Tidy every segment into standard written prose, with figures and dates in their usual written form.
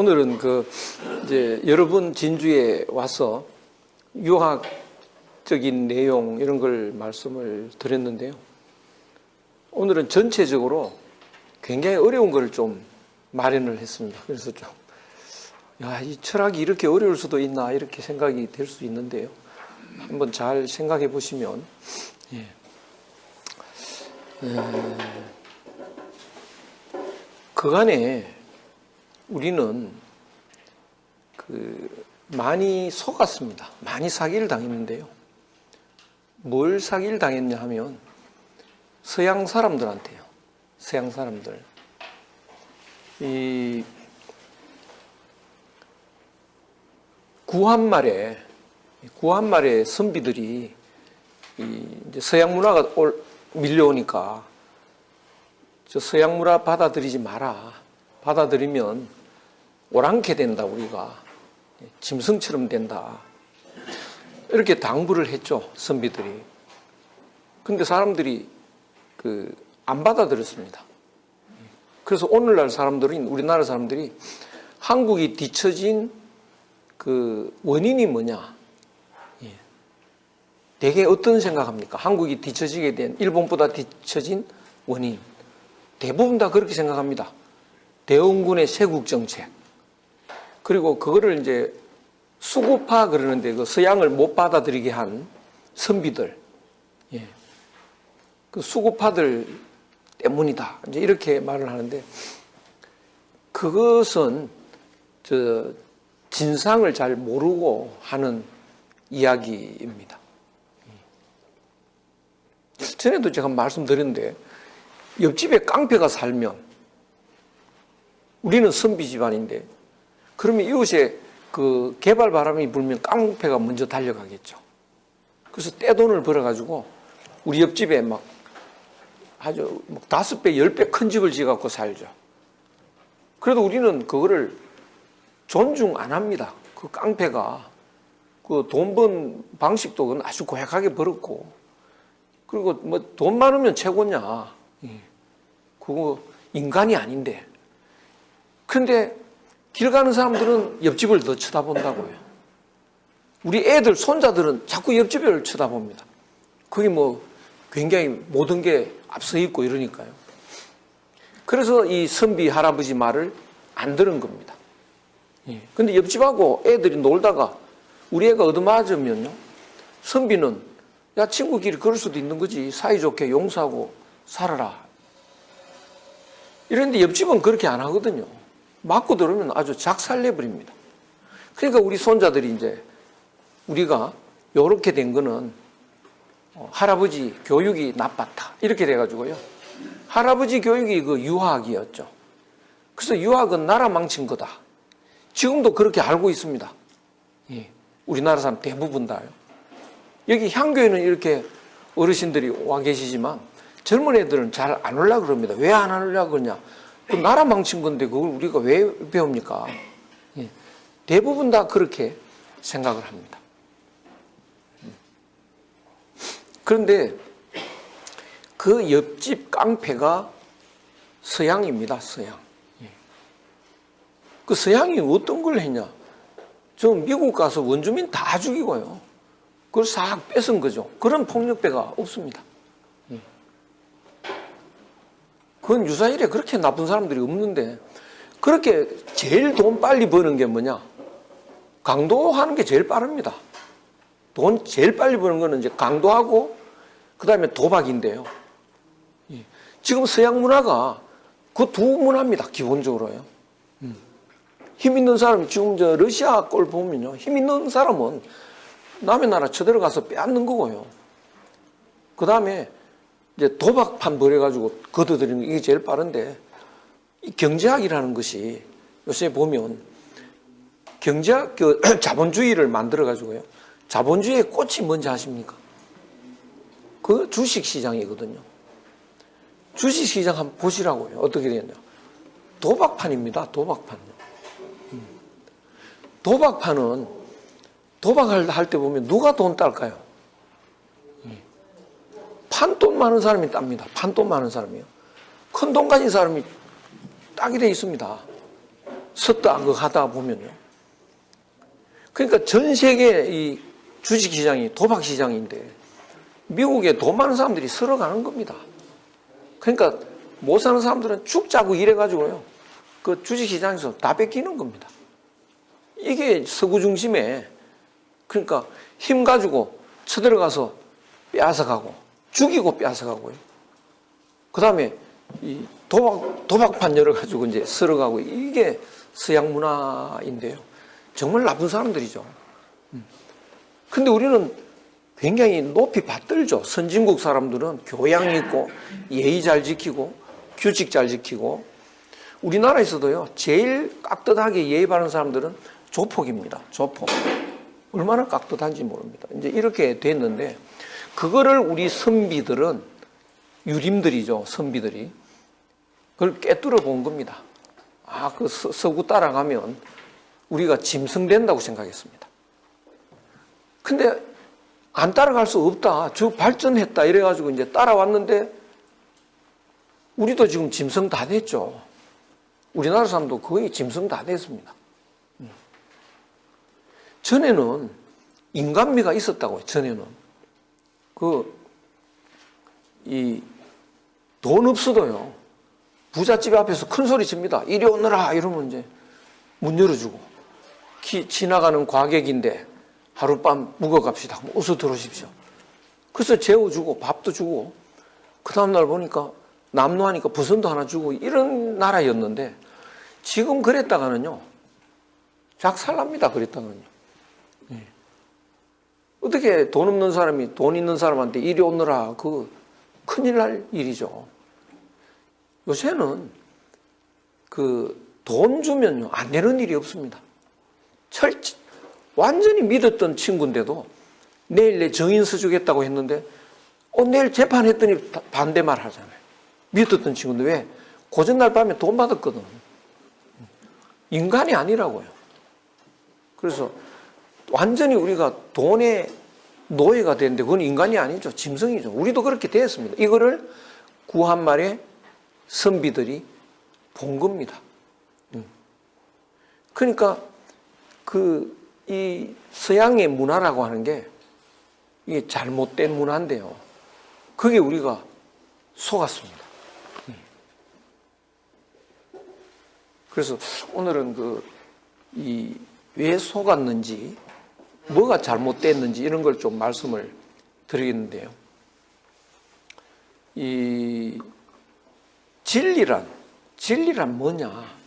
오늘은 이제 여러분 진주에 와서 유학적인 내용 이런 걸 말씀을 드렸는데요. 오늘은 전체적으로 굉장히 어려운 걸 좀 마련을 했습니다. 그래서 이 철학이 이렇게 어려울 수도 있나 이렇게 생각이 될 수 있는데요. 한번 잘 생각해 보시면, 그간에 우리는 많이 속았습니다. 많이 사기를 당했는데요. 뭘 사기를 당했냐 하면 서양 사람들한테요. 서양 사람들. 이 구한말에 선비들이 이제 서양 문화가 밀려오니까 저 서양 문화 받아들이지 마라. 받아들이면 오랑캐 된다, 우리가. 짐승처럼 된다. 이렇게 당부를 했죠, 선비들이. 근데 사람들이 안 받아들였습니다. 그래서 오늘날 사람들은, 우리나라 사람들이 한국이 뒤처진 원인이 뭐냐? 대개 어떤 생각합니까? 한국이 뒤처지게 된, 일본보다 뒤처진 원인. 대부분 다 그렇게 생각합니다. 대원군의 세국정책. 그리고 그거를 이제 수구파 그러는데 그 서양을 못 받아들이게 한 선비들. 그 수구파들 때문이다. 이제 이렇게 말을 하는데 그것은 진상을 잘 모르고 하는 이야기입니다. 전에도 제가 말씀드렸는데 옆집에 깡패가 살면 우리는 선비 집안인데 그러면 이웃에 개발 바람이 불면 깡패가 먼저 달려가겠죠. 그래서 떼돈을 벌어가지고 우리 옆집에 막 아주 5배, 10배 큰 집을 지어갖고 살죠. 그래도 우리는 그거를 존중 안 합니다. 그 깡패가 돈 번 방식도 그건 아주 고약하게 벌었고, 그리고 뭐 돈 많으면 최고냐. 그거 인간이 아닌데. 그런데 길 가는 사람들은 옆집을 더 쳐다본다고요. 우리 애들, 손자들은 자꾸 옆집을 쳐다봅니다. 그게 뭐 굉장히 모든 게 앞서 있고 이러니까요. 그래서 이 선비 할아버지 말을 안 들은 겁니다. 근데 옆집하고 애들이 놀다가 우리 애가 얻어맞으면요, 선비는 야, 친구끼리 그럴 수도 있는 거지. 사이좋게 용서하고 살아라. 이런데 옆집은 그렇게 안 하거든요. 맞고 들으면 아주 작살내버립니다. 그러니까 우리 손자들이 이제 우리가 요렇게 된 거는 할아버지 교육이 나빴다. 이렇게 돼가지고요. 할아버지 교육이 유학이었죠. 그래서 유학은 나라 망친 거다. 지금도 그렇게 알고 있습니다. 우리나라 사람 대부분 다요. 여기 향교에는 이렇게 어르신들이 와 계시지만 젊은 애들은 잘 안 오려고 그럽니다. 왜 안 오려고 그러냐? 그 나라 망친 건데 그걸 우리가 왜 배웁니까? 대부분 다 그렇게 생각을 합니다. 그런데 그 옆집 깡패가 서양입니다. 서양. 그 서양이 어떤 걸 했냐? 저 미국 가서 원주민 다 죽이고요. 그걸 싹 뺏은 거죠. 그런 폭력배가 없습니다. 그건 유사일에 그렇게 나쁜 사람들이 없는데, 그렇게 제일 돈 빨리 버는 게 뭐냐? 강도하는 게 제일 빠릅니다. 돈 제일 빨리 버는 거는 이제 강도하고 그 다음에 도박인데요. 지금 서양 문화가 그 두 문화입니다. 기본적으로요. 힘 있는 사람이 지금 러시아 꼴 보면요, 힘 있는 사람은 남의 나라 쳐들어가서 빼앗는 거고요. 그 다음에 이제 도박판 벌여가지고 걷어들이는 게 이게 제일 빠른데, 이 경제학이라는 것이 요새 보면 경제학, 자본주의를 만들어가지고요. 자본주의의 꽃이 뭔지 아십니까? 그 주식시장이거든요. 주식시장 한번 보시라고요. 어떻게 되겠냐. 도박판입니다. 도박판. 도박판은 도박을 할 때 보면 누가 돈 딸까요? 판돈 많은 사람이 땁니다. 판돈 많은 사람이요. 큰 돈 가진 사람이 따게 돼 있습니다. 섰다 하다 보면요. 그러니까 전 세계 이 주식시장이 도박시장인데 미국에 돈 많은 사람들이 쓸어가는 겁니다. 그러니까 못 사는 사람들은 죽자고 일해가지고요. 그 주식시장에서 다 뺏기는 겁니다. 이게 서구 중심에 그러니까 힘 가지고 쳐들어가서 빼앗아가고 죽이고 빼앗아가고요. 그 다음에 이 도박판 열어가지고 이제 쓸어가고 이게 서양 문화인데요. 정말 나쁜 사람들이죠. 근데 우리는 굉장히 높이 받들죠. 선진국 사람들은 교양 있고 예의 잘 지키고 규칙 잘 지키고 우리나라에서도요. 제일 깍듯하게 예의 바른 사람들은 조폭입니다. 조폭. 얼마나 깍듯한지 모릅니다. 이제 이렇게 됐는데 그거를 우리 선비들은 유림들이죠. 선비들이 그걸 깨뚫어 본 겁니다. 아, 그 서구 따라가면 우리가 짐승된다고 생각했습니다. 근데 안 따라갈 수 없다. 저 발전했다. 이래가지고 이제 따라왔는데 우리도 지금 짐승 다 됐죠. 우리나라 사람도 거의 짐승 다 됐습니다. 전에는 인간미가 있었다고요. 전에는 돈 없어도요. 부잣집 앞에서 큰 소리 칩니다. 이리 오너라 이러면 이제 문 열어주고 지나가는 과객인데 하룻밤 묵어갑시다. 어서 들어오십시오. 그래서 재워주고 밥도 주고 그 다음날 보니까 남노하니까 부선도 하나 주고 이런 나라였는데 지금 그랬다가는요. 작살납니다. 그랬다가는요. 어떻게 돈 없는 사람이 돈 있는 사람한테 이리 오너라 그 큰일 날 일이죠. 요새는 그 돈 주면요 안 되는 일이 없습니다. 완전히 믿었던 친구인데도 내일 내 정인서 주겠다고 했는데 내일 재판했더니 반대말 하잖아요. 믿었던 친구인데 왜? 고전날 밤에 돈 받았거든. 인간이 아니라고요. 그래서 완전히 우리가 돈의 노예가 되는데 그건 인간이 아니죠. 짐승이죠. 우리도 그렇게 되었습니다. 이거를 구한말의 선비들이 본 겁니다. 그러니까 이 서양의 문화라고 하는 게 이게 잘못된 문화인데요. 그게 우리가 속았습니다. 그래서 오늘은 왜 속았는지, 뭐가 잘못됐는지 이런 걸 좀 말씀을 드리겠는데요. 이 진리란 뭐냐?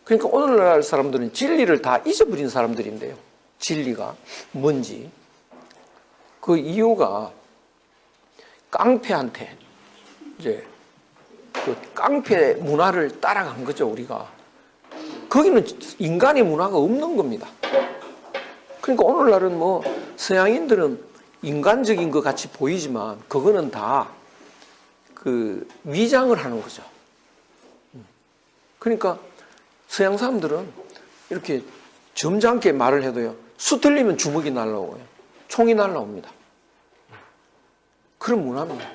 그러니까 오늘날 사람들은 진리를 다 잊어버린 사람들인데요. 진리가 뭔지. 그 이유가 깡패한테 이제 그 깡패 문화를 따라간 거죠, 우리가. 거기는 인간의 문화가 없는 겁니다. 그러니까 오늘날은 뭐 서양인들은 인간적인 것 같이 보이지만 그거는 다 그 위장을 하는 거죠. 그러니까 서양 사람들은 이렇게 점잖게 말을 해도요. 수 틀리면 주먹이 날라오고요. 총이 날라옵니다. 그런 문화입니다.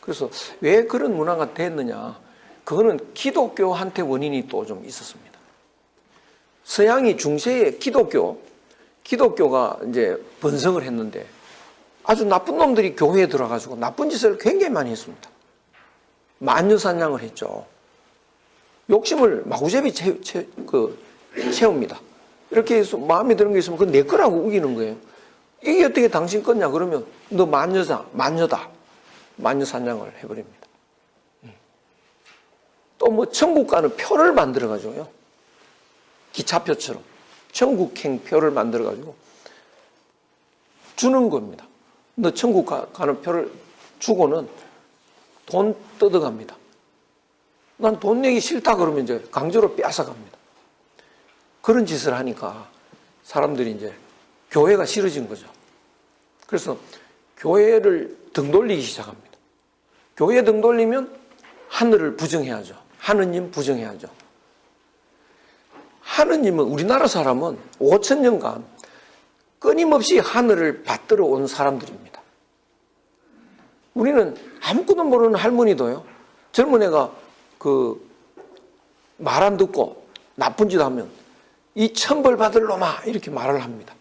그래서 왜 그런 문화가 됐느냐. 그거는 기독교한테 원인이 또 좀 있었습니다. 서양이 중세에 기독교가 이제 번성을 했는데 아주 나쁜 놈들이 교회에 들어가지고 나쁜 짓을 굉장히 많이 했습니다. 만유산양을 했죠. 욕심을 마구잡이 채웁니다. 이렇게 해서 마음에 드는 게 있으면 그건 내 거라고 우기는 거예요. 이게 어떻게 당신 거냐 그러면 너 만여다. 만유산양을 해버립니다. 또 뭐 천국 가는 표를 만들어가지고요. 기차표처럼 천국행표를 만들어가지고 주는 겁니다. 너 천국 가는 표를 주고는 돈 뜯어갑니다. 난 돈 내기 싫다 그러면 이제 강제로 뺏어갑니다. 그런 짓을 하니까 사람들이 이제 교회가 싫어진 거죠. 그래서 교회를 등 돌리기 시작합니다. 교회 등 돌리면 하늘을 부정해야죠. 하느님 부정해야죠. 하느님은 우리나라 사람은 5,000년간 끊임없이 하늘을 받들어 온 사람들입니다. 우리는 아무것도 모르는 할머니도요. 젊은 애가 말 안 듣고 나쁜 짓 하면 이 천벌 받을 놈아 이렇게 말을 합니다.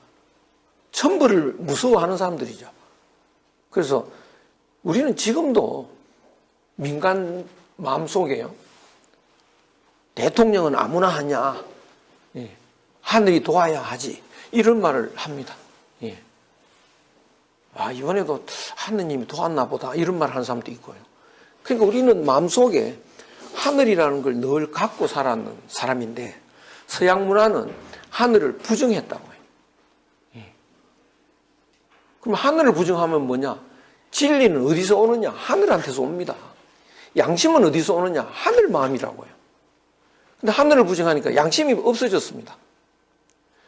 천벌을 무서워하는 사람들이죠. 그래서 우리는 지금도 민간 마음속에요. 대통령은 아무나 하냐? 예. 하늘이 도와야 하지. 이런 말을 합니다. 예. 아, 이번에도 하느님이 도왔나 보다. 이런 말 하는 사람도 있고요. 그러니까 우리는 마음속에 하늘이라는 걸 늘 갖고 살았는 사람인데 서양 문화는 하늘을 부정했다고 해요. 예. 그럼 하늘을 부정하면 뭐냐? 진리는 어디서 오느냐? 하늘한테서 옵니다. 양심은 어디서 오느냐? 하늘 마음이라고요. 근데 하늘을 부정하니까 양심이 없어졌습니다.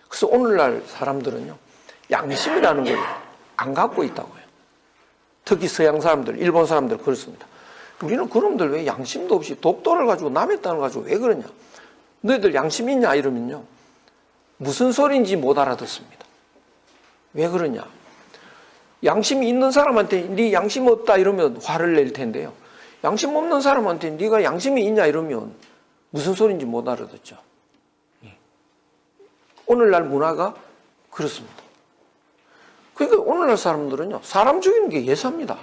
그래서 오늘날 사람들은요, 양심이라는 걸 안 갖고 있다고요. 특히 서양 사람들, 일본 사람들 그렇습니다. 우리는 그놈들 왜 양심도 없이 독도를 가지고 남의 땅을 가지고 왜 그러냐? 너희들 양심 있냐? 이러면요, 무슨 소리인지 못 알아듣습니다. 왜 그러냐? 양심이 있는 사람한테 네 양심 없다 이러면 화를 낼 텐데요. 양심 없는 사람한테 네가 양심이 있냐 이러면 무슨 소리인지 못 알아듣죠. 오늘날 문화가 그렇습니다. 그러니까 오늘날 사람들은요, 사람 죽이는 게 예사입니다.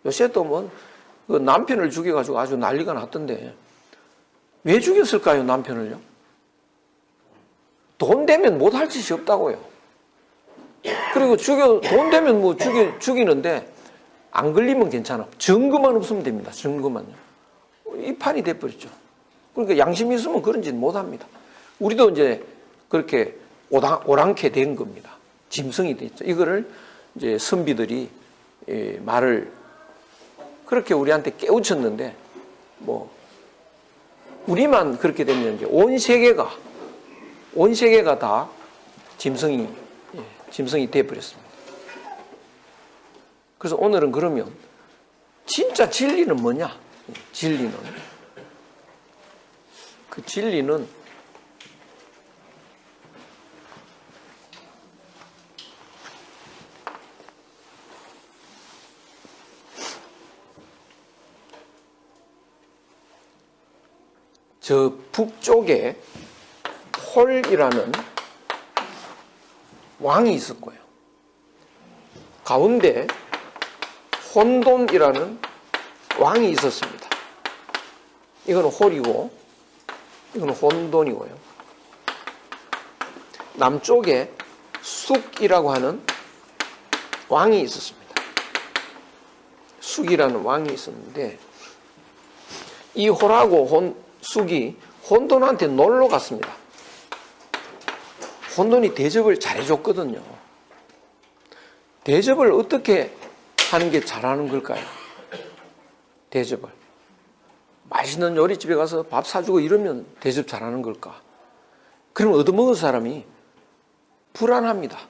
요새 또 뭐 남편을 죽여가지고 아주 난리가 났던데 왜 죽였을까요, 남편을요? 돈 되면 못할 짓이 없다고요. 그리고 돈 되면 뭐 죽이는데 안 걸리면 괜찮아. 증거만 없으면 됩니다. 증거만요. 이 판이 돼버렸죠. 그러니까 양심이 있으면 그런 짓 못합니다. 우리도 이제 그렇게 오랑캐 된 겁니다. 짐승이 됐죠. 이거를 이제 선비들이 말을 그렇게 우리한테 깨우쳤는데, 뭐, 우리만 그렇게 되면 이제 온 세계가 다 짐승이 돼버렸습니다. 그래서 오늘은 그러면 진짜 진리는 뭐냐? 그 진리는 저 북쪽에 홀이라는 왕이 있을 거예요. 가운데 혼돈이라는 왕이 있었습니다. 이거는 홀이고 이거는 혼돈이고요. 남쪽에 숙이라고 하는 왕이 있었습니다. 숙이라는 왕이 있었는데 이 홀하고 숙이 혼돈한테 놀러 갔습니다. 혼돈이 대접을 잘해줬거든요. 대접을 어떻게 하는 게 잘하는 걸까요? 대접을. 맛있는 요리집에 가서 밥 사주고 이러면 대접 잘하는 걸까? 그러면 얻어먹은 사람이 불안합니다.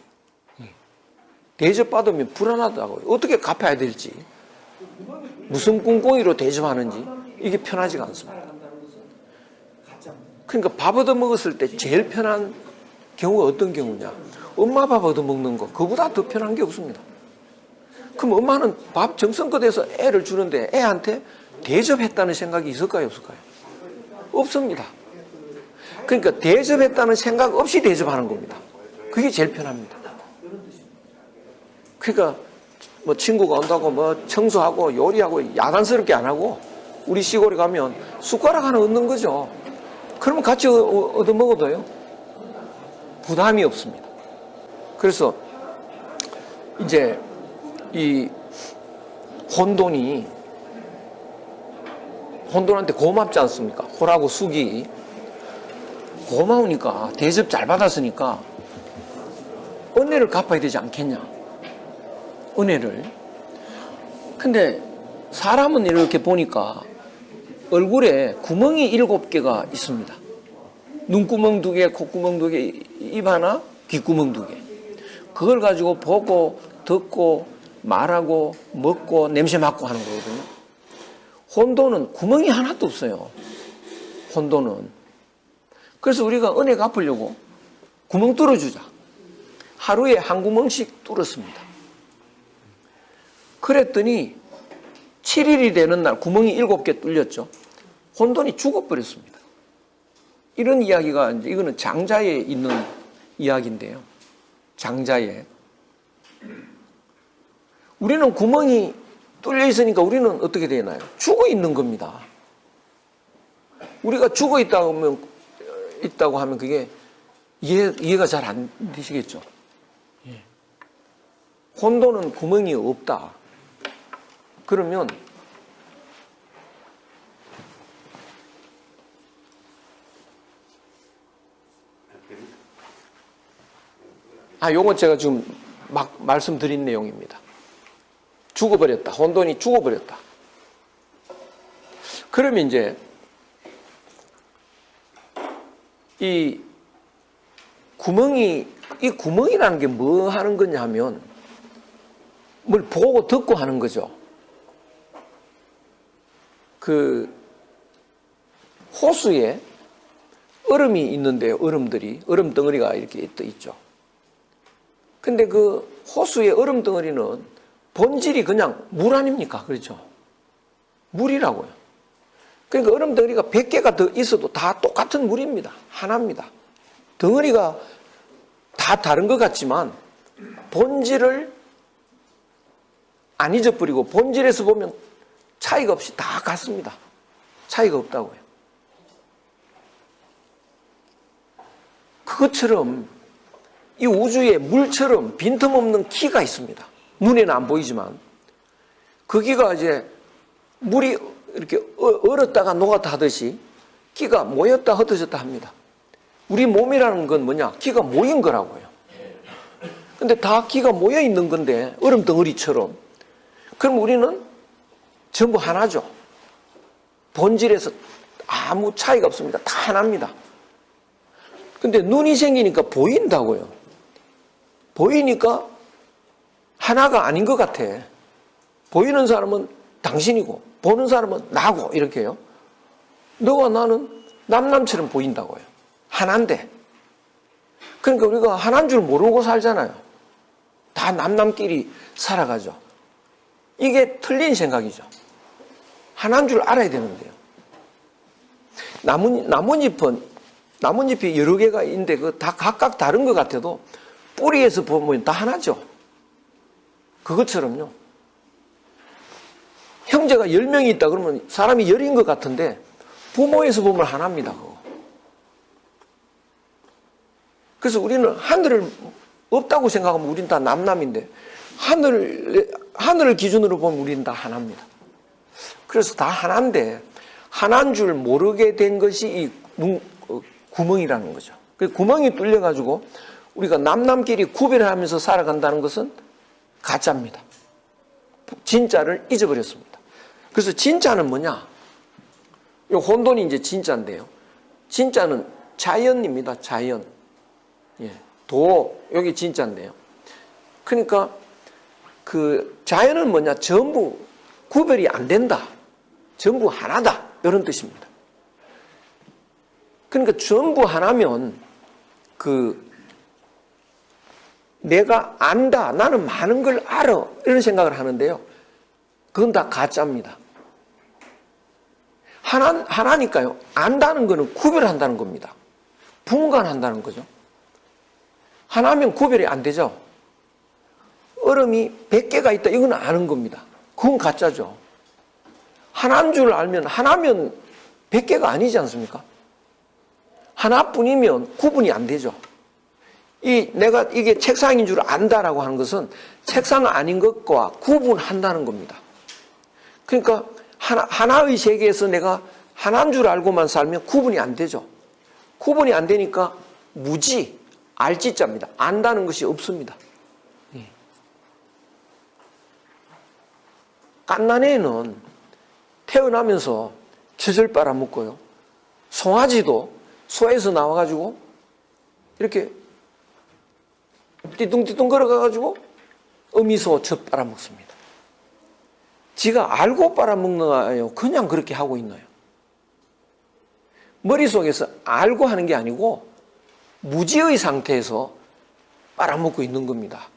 대접받으면 불안하다고요. 어떻게 갚아야 될지, 무슨 꿍꿍이로 대접하는지 이게 편하지가 않습니다. 그러니까 밥 얻어먹었을 때 제일 편한 경우가 어떤 경우냐? 엄마 밥 얻어먹는 거, 그보다 더 편한 게 없습니다. 그럼 엄마는 밥 정성껏 해서 애를 주는데 애한테 대접했다는 생각이 있을까요, 없을까요? 없습니다. 그러니까 대접했다는 생각 없이 대접하는 겁니다. 그게 제일 편합니다. 그러니까 뭐 친구가 온다고 뭐 청소하고 요리하고 야단스럽게 안 하고 우리 시골에 가면 숟가락 하나 얻는 거죠. 그러면 같이 얻어먹어도요, 부담이 없습니다. 그래서 이제 이 혼돈한테 고맙지 않습니까? 홀하고 숙이 고마우니까, 대접 잘 받았으니까 은혜를 갚아야 되지 않겠냐? 은혜를. 근데 사람은 이렇게 보니까 얼굴에 구멍이 7개가 있습니다. 눈구멍 2개, 콧구멍 2개, 입 하나, 귓구멍 2개. 그걸 가지고 보고, 듣고, 말하고, 먹고, 냄새 맡고 하는 거거든요. 혼돈은 구멍이 하나도 없어요. 혼돈은. 그래서 우리가 은혜 갚으려고 구멍 뚫어주자. 하루에 한 구멍씩 뚫었습니다. 그랬더니 7일이 되는 날 구멍이 7개 뚫렸죠. 혼돈이 죽어버렸습니다. 이런 이야기가 이제 이거는 장자에 있는 이야기인데요. 장자에. 우리는 구멍이 뚫려 있으니까 우리는 어떻게 되나요? 죽어 있는 겁니다. 우리가 죽어 있다고 하면 그게 이해가 잘 안 되시겠죠? 혼돈은 구멍이 없다. 그러면 요건 제가 지금 막 말씀드린 내용입니다. 죽어버렸다. 혼돈이 죽어버렸다. 그러면 이제 이 구멍이라는 게 뭐 하는 거냐 하면 뭘 보고 듣고 하는 거죠. 그 호수에 얼음이 있는데요. 얼음 덩어리가 이렇게 떠 있죠. 근데 그 호수의 얼음 덩어리는 본질이 그냥 물 아닙니까? 그렇죠? 물이라고요. 그러니까 얼음 덩어리가 100개가 더 있어도 다 똑같은 물입니다. 하나입니다. 덩어리가 다 다른 것 같지만 본질을 안 잊어버리고 본질에서 보면 차이가 없이 다 같습니다. 차이가 없다고요. 그것처럼 이 우주에 물처럼 빈틈없는 키가 있습니다. 눈에는 안 보이지만 그 키가 이제 물이 이렇게 얼었다가 녹았다 하듯이 키가 모였다 흩어졌다 합니다. 우리 몸이라는 건 뭐냐? 키가 모인 거라고요. 근데 다 키가 모여 있는 건데 얼음 덩어리처럼. 그럼 우리는 전부 하나죠. 본질에서 아무 차이가 없습니다. 다 하나입니다. 근데 눈이 생기니까 보인다고요. 보이니까 하나가 아닌 것 같아. 보이는 사람은 당신이고 보는 사람은 나고 이렇게요. 너와 나는 남남처럼 보인다고요. 하나인데. 그러니까 우리가 하나인 줄 모르고 살잖아요. 다 남남끼리 살아가죠. 이게 틀린 생각이죠. 하나인 줄 알아야 되는데요. 나뭇잎이 여러 개가 있는데 그 다 각각 다른 것 같아도 뿌리에서 보면 다 하나죠. 그것처럼요. 형제가 10명이 있다 그러면 사람이 10인 것 같은데 부모에서 보면 하나입니다. 그거. 그래서 우리는 하늘을 없다고 생각하면 우리는 다 남남인데 하늘을 기준으로 보면 우리는 다 하나입니다. 그래서 다 하나인데 하나인 줄 모르게 된 것이 이 구멍이라는 거죠. 그 구멍이 뚫려가지고 우리가 남남끼리 구별하면서 살아간다는 것은 가짜입니다. 진짜를 잊어버렸습니다. 그래서 진짜는 뭐냐? 이 혼돈이 이제 진짜인데요. 진짜는 자연입니다. 자연. 여기 진짜인데요. 그러니까 그 자연은 뭐냐? 전부 구별이 안 된다. 전부 하나다. 이런 뜻입니다. 그러니까 전부 하나면 내가 안다. 나는 많은 걸 알아. 이런 생각을 하는데요. 그건 다 가짜입니다. 하나니까요. 안다는 거는 구별한다는 겁니다. 분간한다는 거죠. 하나면 구별이 안 되죠. 얼음이 100개가 있다. 이건 아는 겁니다. 그건 가짜죠. 하나인 줄 알면 하나면 100개가 아니지 않습니까? 하나뿐이면 구분이 안 되죠. 내가 이게 책상인 줄 안다라고 하는 것은 책상 아닌 것과 구분한다는 겁니다. 그러니까 하나의 세계에서 내가 하나인 줄 알고만 살면 구분이 안 되죠. 구분이 안 되니까 무지, 알지자입니다. 안다는 것이 없습니다. 갓난애는 태어나면서 젖을 빨아먹고요. 송아지도 소에서 나와가지고 이렇게 띠뚱띠뚱 걸어가가지고 어미소 젖 빨아먹습니다. 지가 알고 빨아먹는 거예요? 그냥 그렇게 하고 있나요? 머릿속에서 알고 하는 게 아니고 무지의 상태에서 빨아먹고 있는 겁니다.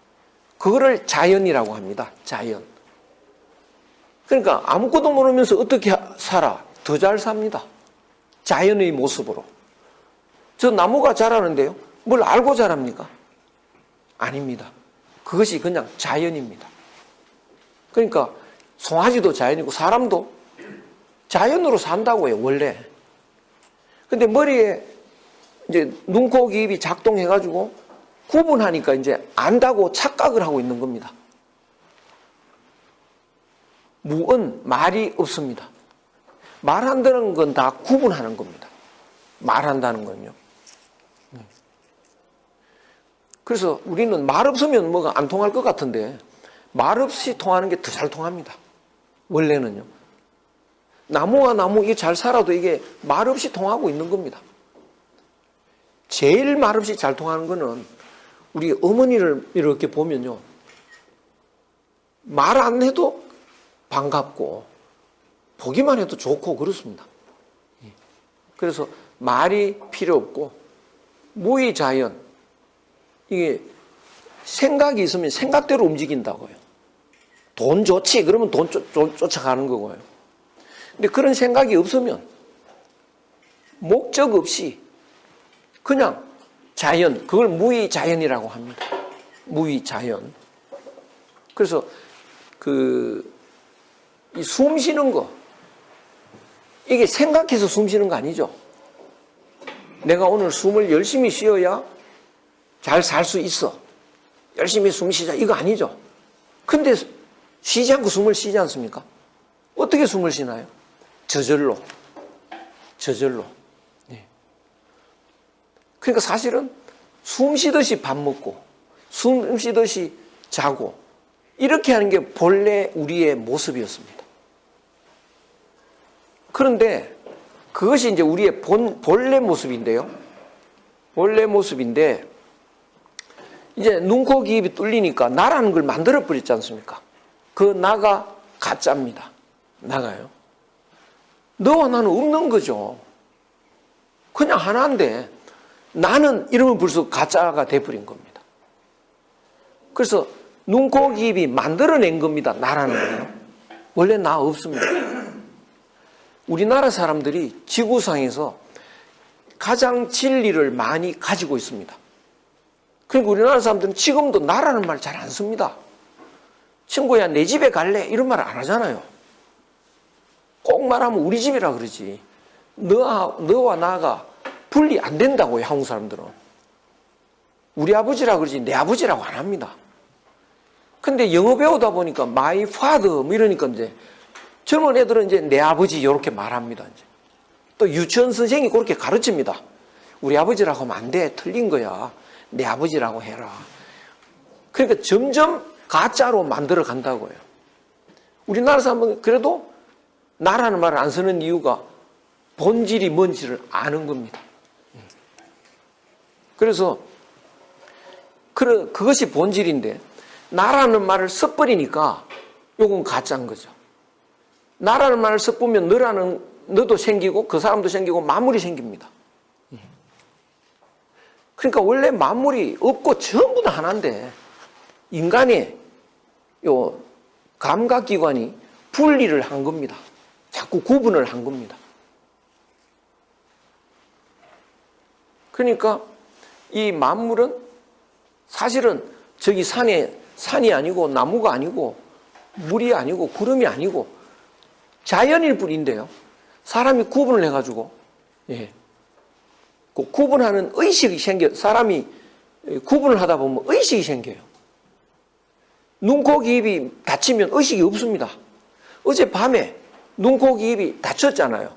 그거를 자연이라고 합니다. 자연. 그러니까 아무것도 모르면서 어떻게 살아? 더 잘 삽니다. 자연의 모습으로. 저 나무가 자라는데요. 뭘 알고 자랍니까? 아닙니다. 그것이 그냥 자연입니다. 그러니까 송아지도 자연이고 사람도 자연으로 산다고요, 원래. 근데 머리에 이제 눈, 코, 귀, 입이 작동해가지고 구분하니까 이제 안다고 착각을 하고 있는 겁니다. 무은 말이 없습니다. 말한다는 건 다 구분하는 겁니다. 말한다는 건요. 그래서 우리는 말 없으면 뭐가 안 통할 것 같은데 말 없이 통하는 게 더 잘 통합니다. 원래는요. 나무와 나무 이게 잘 살아도 이게 말 없이 통하고 있는 겁니다. 제일 말 없이 잘 통하는 거는 우리 어머니를 이렇게 보면요. 말 안 해도 반갑고 보기만 해도 좋고 그렇습니다. 그래서 말이 필요 없고 무의자연, 이게 생각이 있으면 생각대로 움직인다고요. 돈 좋지 그러면 돈 쫓아가는 거고요. 근데 그런 생각이 없으면 목적 없이 그냥 자연, 그걸 무의자연이라고 합니다. 무의자연. 그래서 이 숨 쉬는 거, 이게 생각해서 숨 쉬는 거 아니죠. 내가 오늘 숨을 열심히 쉬어야 잘 살 수 있어. 열심히 숨 쉬자. 이거 아니죠. 근데 쉬지 않고 숨을 쉬지 않습니까? 어떻게 숨을 쉬나요? 저절로. 네. 그러니까 사실은 숨 쉬듯이 밥 먹고, 숨 쉬듯이 자고, 이렇게 하는 게 본래 우리의 모습이었습니다. 그런데 그것이 이제 우리의 본래 모습인데요. 본래 모습인데, 이제 눈, 코, 귀, 입이 뚫리니까 나라는 걸 만들어 버렸지 않습니까? 그 나가 가짜입니다. 나가요. 너와 나는 없는 거죠. 그냥 하나인데 나는 이러면 벌써 가짜가 돼버린 겁니다. 그래서 눈, 코, 귀, 입이 만들어낸 겁니다. 나라는 거요. 원래 나 없습니다. 우리나라 사람들이 지구상에서 가장 진리를 많이 가지고 있습니다. 그러니까 우리나라 사람들은 지금도 나라는 말 잘 안 씁니다. 친구야 내 집에 갈래? 이런 말 안 하잖아요. 꼭 말하면 우리 집이라 그러지. 너와 나가 분리 안 된다고요. 한국 사람들은. 우리 아버지라 그러지 내 아버지라고 안 합니다. 근데 영어 배우다 보니까 my father 뭐 이러니까 이제 젊은 애들은 이제 내 아버지 이렇게 말합니다. 이제. 또 유치원 선생이 그렇게 가르칩니다. 우리 아버지라고 하면 안 돼. 틀린 거야. 내 아버지라고 해라. 그러니까 점점 가짜로 만들어 간다고요. 우리나라 사람은 그래도 나라는 말을 안 쓰는 이유가 본질이 뭔지를 아는 겁니다. 그래서 그것이 본질인데 나라는 말을 써버리니까 요건 가짜인 거죠. 나라는 말을 섞으면 너도 생기고 그 사람도 생기고 만물이 생깁니다. 그러니까 원래 만물이 없고 전부 다 하나인데 인간의 요 감각기관이 분리를 한 겁니다. 자꾸 구분을 한 겁니다. 그러니까 이 만물은 사실은 저기 산이 아니고 나무가 아니고 물이 아니고 구름이 아니고 자연일 뿐인데요. 사람이 구분을 해가지고 그 구분하는 의식이 사람이 구분을 하다 보면 의식이 생겨요. 눈, 코, 귀, 입이 다치면 의식이 없습니다. 어젯밤에 눈, 코, 귀, 입이 다쳤잖아요.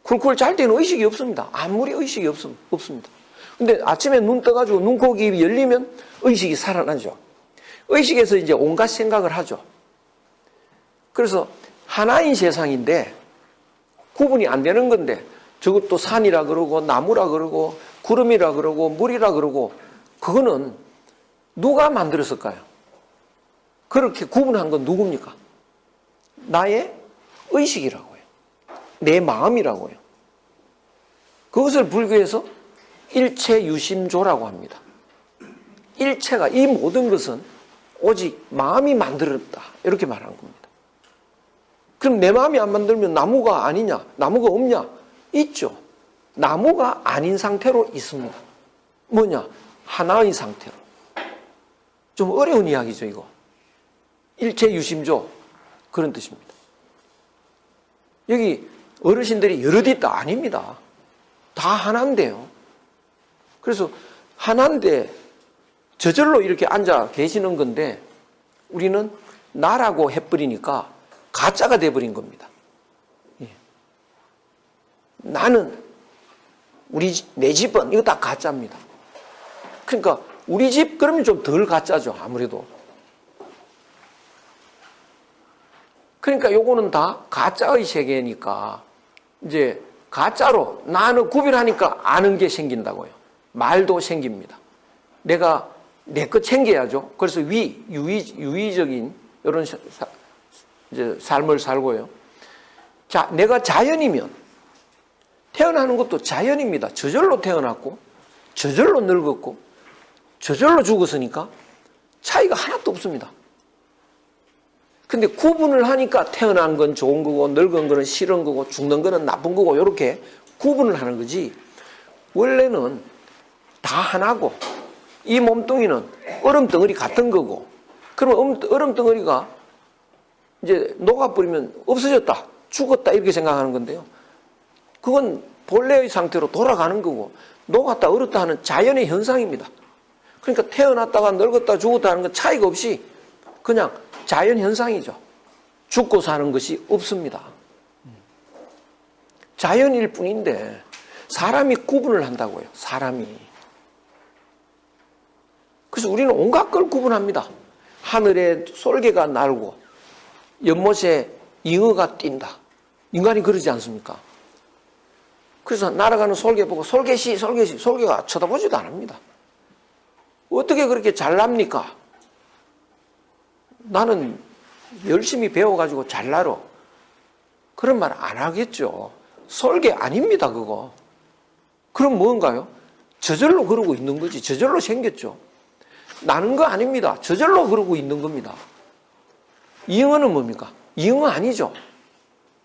쿨쿨 잘 때는 의식이 없습니다. 아무리 의식이 없습니다. 근데 아침에 눈 떠가지고 눈, 코, 귀, 입이 열리면 의식이 살아나죠. 의식에서 이제 온갖 생각을 하죠. 그래서 하나인 세상인데 구분이 안 되는 건데 저것도 산이라 그러고 나무라 그러고 구름이라 그러고 물이라 그러고 그거는 누가 만들었을까요? 그렇게 구분한 건 누굽니까? 나의 의식이라고요. 내 마음이라고요. 그것을 불교에서 일체유심조라고 합니다. 일체가 이 모든 것은 오직 마음이 만들었다. 이렇게 말하는 겁니다. 그럼 내 마음이 안 만들면 나무가 아니냐? 나무가 없냐? 있죠. 나무가 아닌 상태로 있습니다. 뭐냐? 하나의 상태로. 좀 어려운 이야기죠, 이거. 일체 유심조. 그런 뜻입니다. 여기 어르신들이 여럿 있다. 아닙니다. 다 하나인데요. 그래서 하나인데 저절로 이렇게 앉아 계시는 건데 우리는 나라고 해버리니까 가짜가 돼버린 겁니다. 예. 나는, 내 집은, 이거 다 가짜입니다. 그러니까 우리 집 그러면 좀 덜 가짜죠, 아무래도. 그러니까 요거는 다 가짜의 세계니까 이제 가짜로 나는 구별하니까 아는 게 생긴다고요. 말도 생깁니다. 내가 내 것 챙겨야죠. 그래서 유의적인 이런 이제 삶을 살고요. 자, 내가 자연이면 태어나는 것도 자연입니다. 저절로 태어났고 저절로 늙었고 저절로 죽었으니까 차이가 하나도 없습니다. 근데 구분을 하니까 태어난 건 좋은 거고 늙은 거는 싫은 거고 죽는 거는 나쁜 거고 이렇게 구분을 하는 거지 원래는 다 하나고 이 몸뚱이는 얼음덩어리 같은 거고 그러면 얼음덩어리가 이제 녹아버리면 없어졌다 죽었다 이렇게 생각하는 건데요. 그건 본래의 상태로 돌아가는 거고 녹았다 얼었다 하는 자연의 현상입니다. 그러니까 태어났다가 늙었다 죽었다 하는 건 차이가 없이 그냥 자연 현상이죠. 죽고 사는 것이 없습니다. 자연일 뿐인데 사람이 구분을 한다고요. 사람이. 그래서 우리는 온갖 걸 구분합니다. 하늘에 솔개가 날고 연못에 잉어가 뛴다. 인간이 그러지 않습니까? 그래서 날아가는 솔개 보고 솔개시 솔개가 쳐다보지도 않습니다. 어떻게 그렇게 잘납니까? 나는 열심히 배워가지고 잘나러 그런 말 안 하겠죠. 솔개 아닙니다 그거. 그럼 뭔가요? 저절로 그러고 있는 거지. 저절로 생겼죠. 나는 거 아닙니다. 저절로 그러고 있는 겁니다. 잉어는 뭡니까? 잉어 아니죠.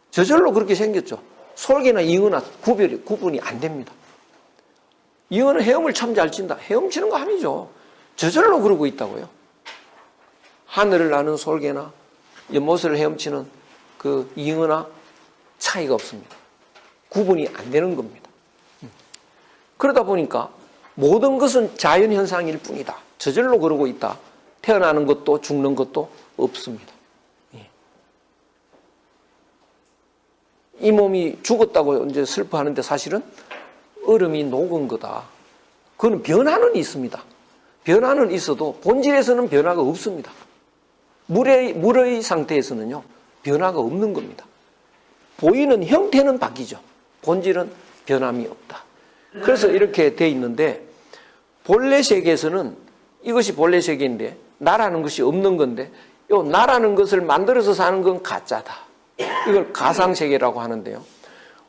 저절로 그렇게 생겼죠. 솔개나 잉어나 구분이 안 됩니다. 잉어는 헤엄을 참 잘 친다. 헤엄치는 거 아니죠. 저절로 그러고 있다고요. 하늘을 나는 솔개나 연못을 헤엄치는 그 잉어나 차이가 없습니다. 구분이 안 되는 겁니다. 그러다 보니까 모든 것은 자연현상일 뿐이다. 저절로 그러고 있다. 태어나는 것도 죽는 것도 없습니다. 이 몸이 죽었다고 이제 슬퍼하는데 사실은 얼음이 녹은 거다. 그건 변화는 있습니다. 변화는 있어도 본질에서는 변화가 없습니다. 물의 상태에서는요, 변화가 없는 겁니다. 보이는 형태는 바뀌죠. 본질은 변함이 없다. 그래서 이렇게 돼 있는데, 본래 세계에서는 이것이 본래 세계인데, 나라는 것이 없는 건데, 요 나라는 것을 만들어서 사는 건 가짜다. 이걸 가상세계라고 하는데요.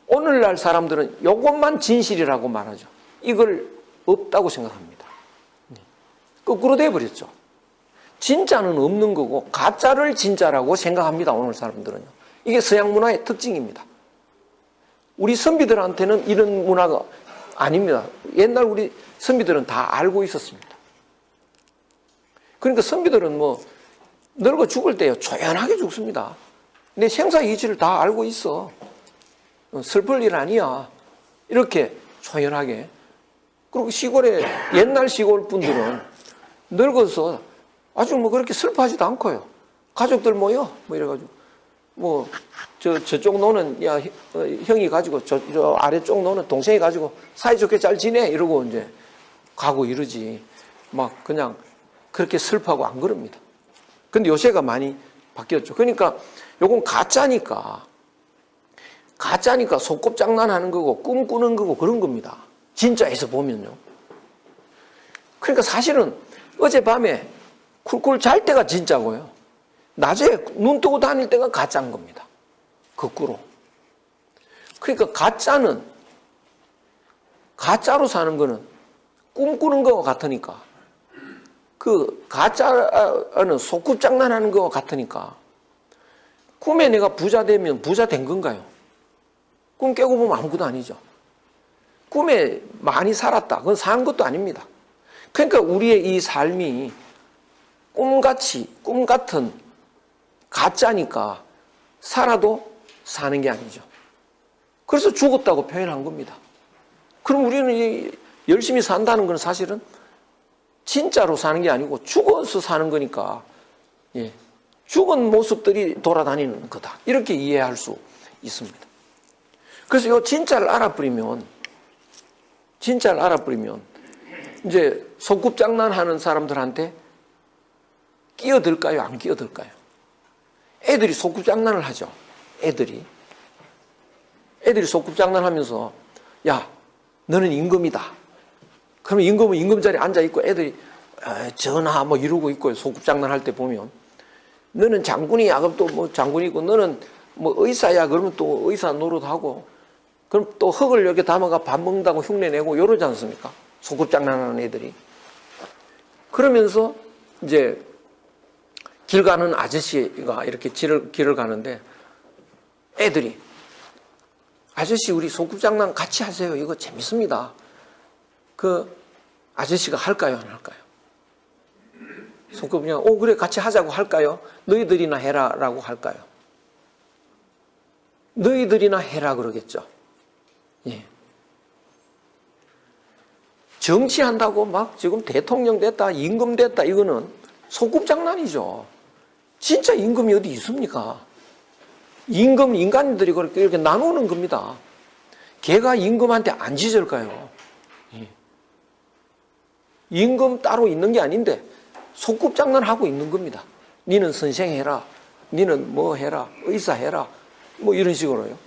오늘날 사람들은 이것만 진실이라고 말하죠. 이걸 없다고 생각합니다. 거꾸로 돼버렸죠. 진짜는 없는 거고 가짜를 진짜라고 생각합니다. 오늘 사람들은요. 이게 서양 문화의 특징입니다. 우리 선비들한테는 이런 문화가 아닙니다. 옛날 우리 선비들은 다 알고 있었습니다. 그러니까 선비들은 뭐 늙어 죽을 때요 조연하게 죽습니다. 내 생사 이치를 다 알고 있어. 슬플 일 아니야. 이렇게 조연하게. 그리고 시골에 옛날 시골 분들은 늙어서 아주 뭐 그렇게 슬퍼하지도 않고요. 가족들 모여 뭐 이래가지고 뭐 저쪽 노는 야 형이 가지고 저 아래쪽 노는 동생이 가지고 사이좋게 잘 지내 이러고 이제 가고 이러지. 막 그냥 그렇게 슬퍼하고 안 그럽니다. 근데 요새가 많이 바뀌었죠. 그러니까 요건 가짜니까 속곱장난하는 거고 꿈꾸는 거고 그런 겁니다. 진짜에서 보면요. 그러니까 사실은 어젯밤에 쿨쿨 잘 때가 진짜고요. 낮에 눈 뜨고 다닐 때가 가짜인 겁니다. 거꾸로. 그러니까 가짜로 사는 거는 꿈꾸는 거와 같으니까 그 가짜는 속꿉장난하는 거와 같으니까 꿈에 내가 부자 되면 부자 된 건가요? 꿈 깨고 보면 아무것도 아니죠. 꿈에 많이 살았다. 그건 사는 것도 아닙니다. 그러니까 우리의 이 삶이 꿈같이, 꿈 같은 가짜니까 살아도 사는 게 아니죠. 그래서 죽었다고 표현한 겁니다. 그럼 우리는 열심히 산다는 건 사실은 진짜로 사는 게 아니고 죽어서 사는 거니까, 예, 죽은 모습들이 돌아다니는 거다. 이렇게 이해할 수 있습니다. 그래서 이 진짜를 알아버리면 이제 소꿉장난하는 사람들한테 끼어들까요? 안 끼어들까요? 애들이 소꿉장난을 하죠. 애들이 소꿉장난하면서 야, 너는 임금이다. 그러면 임금은 임금 자리에 앉아 있고 애들이 전하 뭐 이러고 있고 소꿉장난할 때 보면 너는 장군이야. 그럼 또 뭐 장군이고 너는 뭐 의사야. 그러면 또 의사 노릇하고 그럼 또 흙을 이렇게 담아가 밥 먹는다고 흉내내고 이러지 않습니까? 소꿉장난하는 애들이. 그러면서 이제 길 가는 아저씨가 이렇게 길을 가는데 애들이 아저씨 우리 소꿉장난 같이 하세요. 이거 재밌습니다. 그 아저씨가 할까요? 안 할까요? 소꿉장난 그래 같이 하자고 할까요? 너희들이나 해라 라고 할까요? 너희들이나 해라 그러겠죠. 예. 정치한다고 막 지금 대통령 됐다 임금 됐다 이거는 소꿉장난이죠. 진짜 임금이 어디 있습니까? 임금 인간들이 그렇게 이렇게 나누는 겁니다. 걔가 임금한테 안 짖을까요? 예. 임금 따로 있는 게 아닌데 소꿉장난하고 있는 겁니다. 니는 선생해라. 니는 뭐 해라. 의사해라. 뭐 이런 식으로요.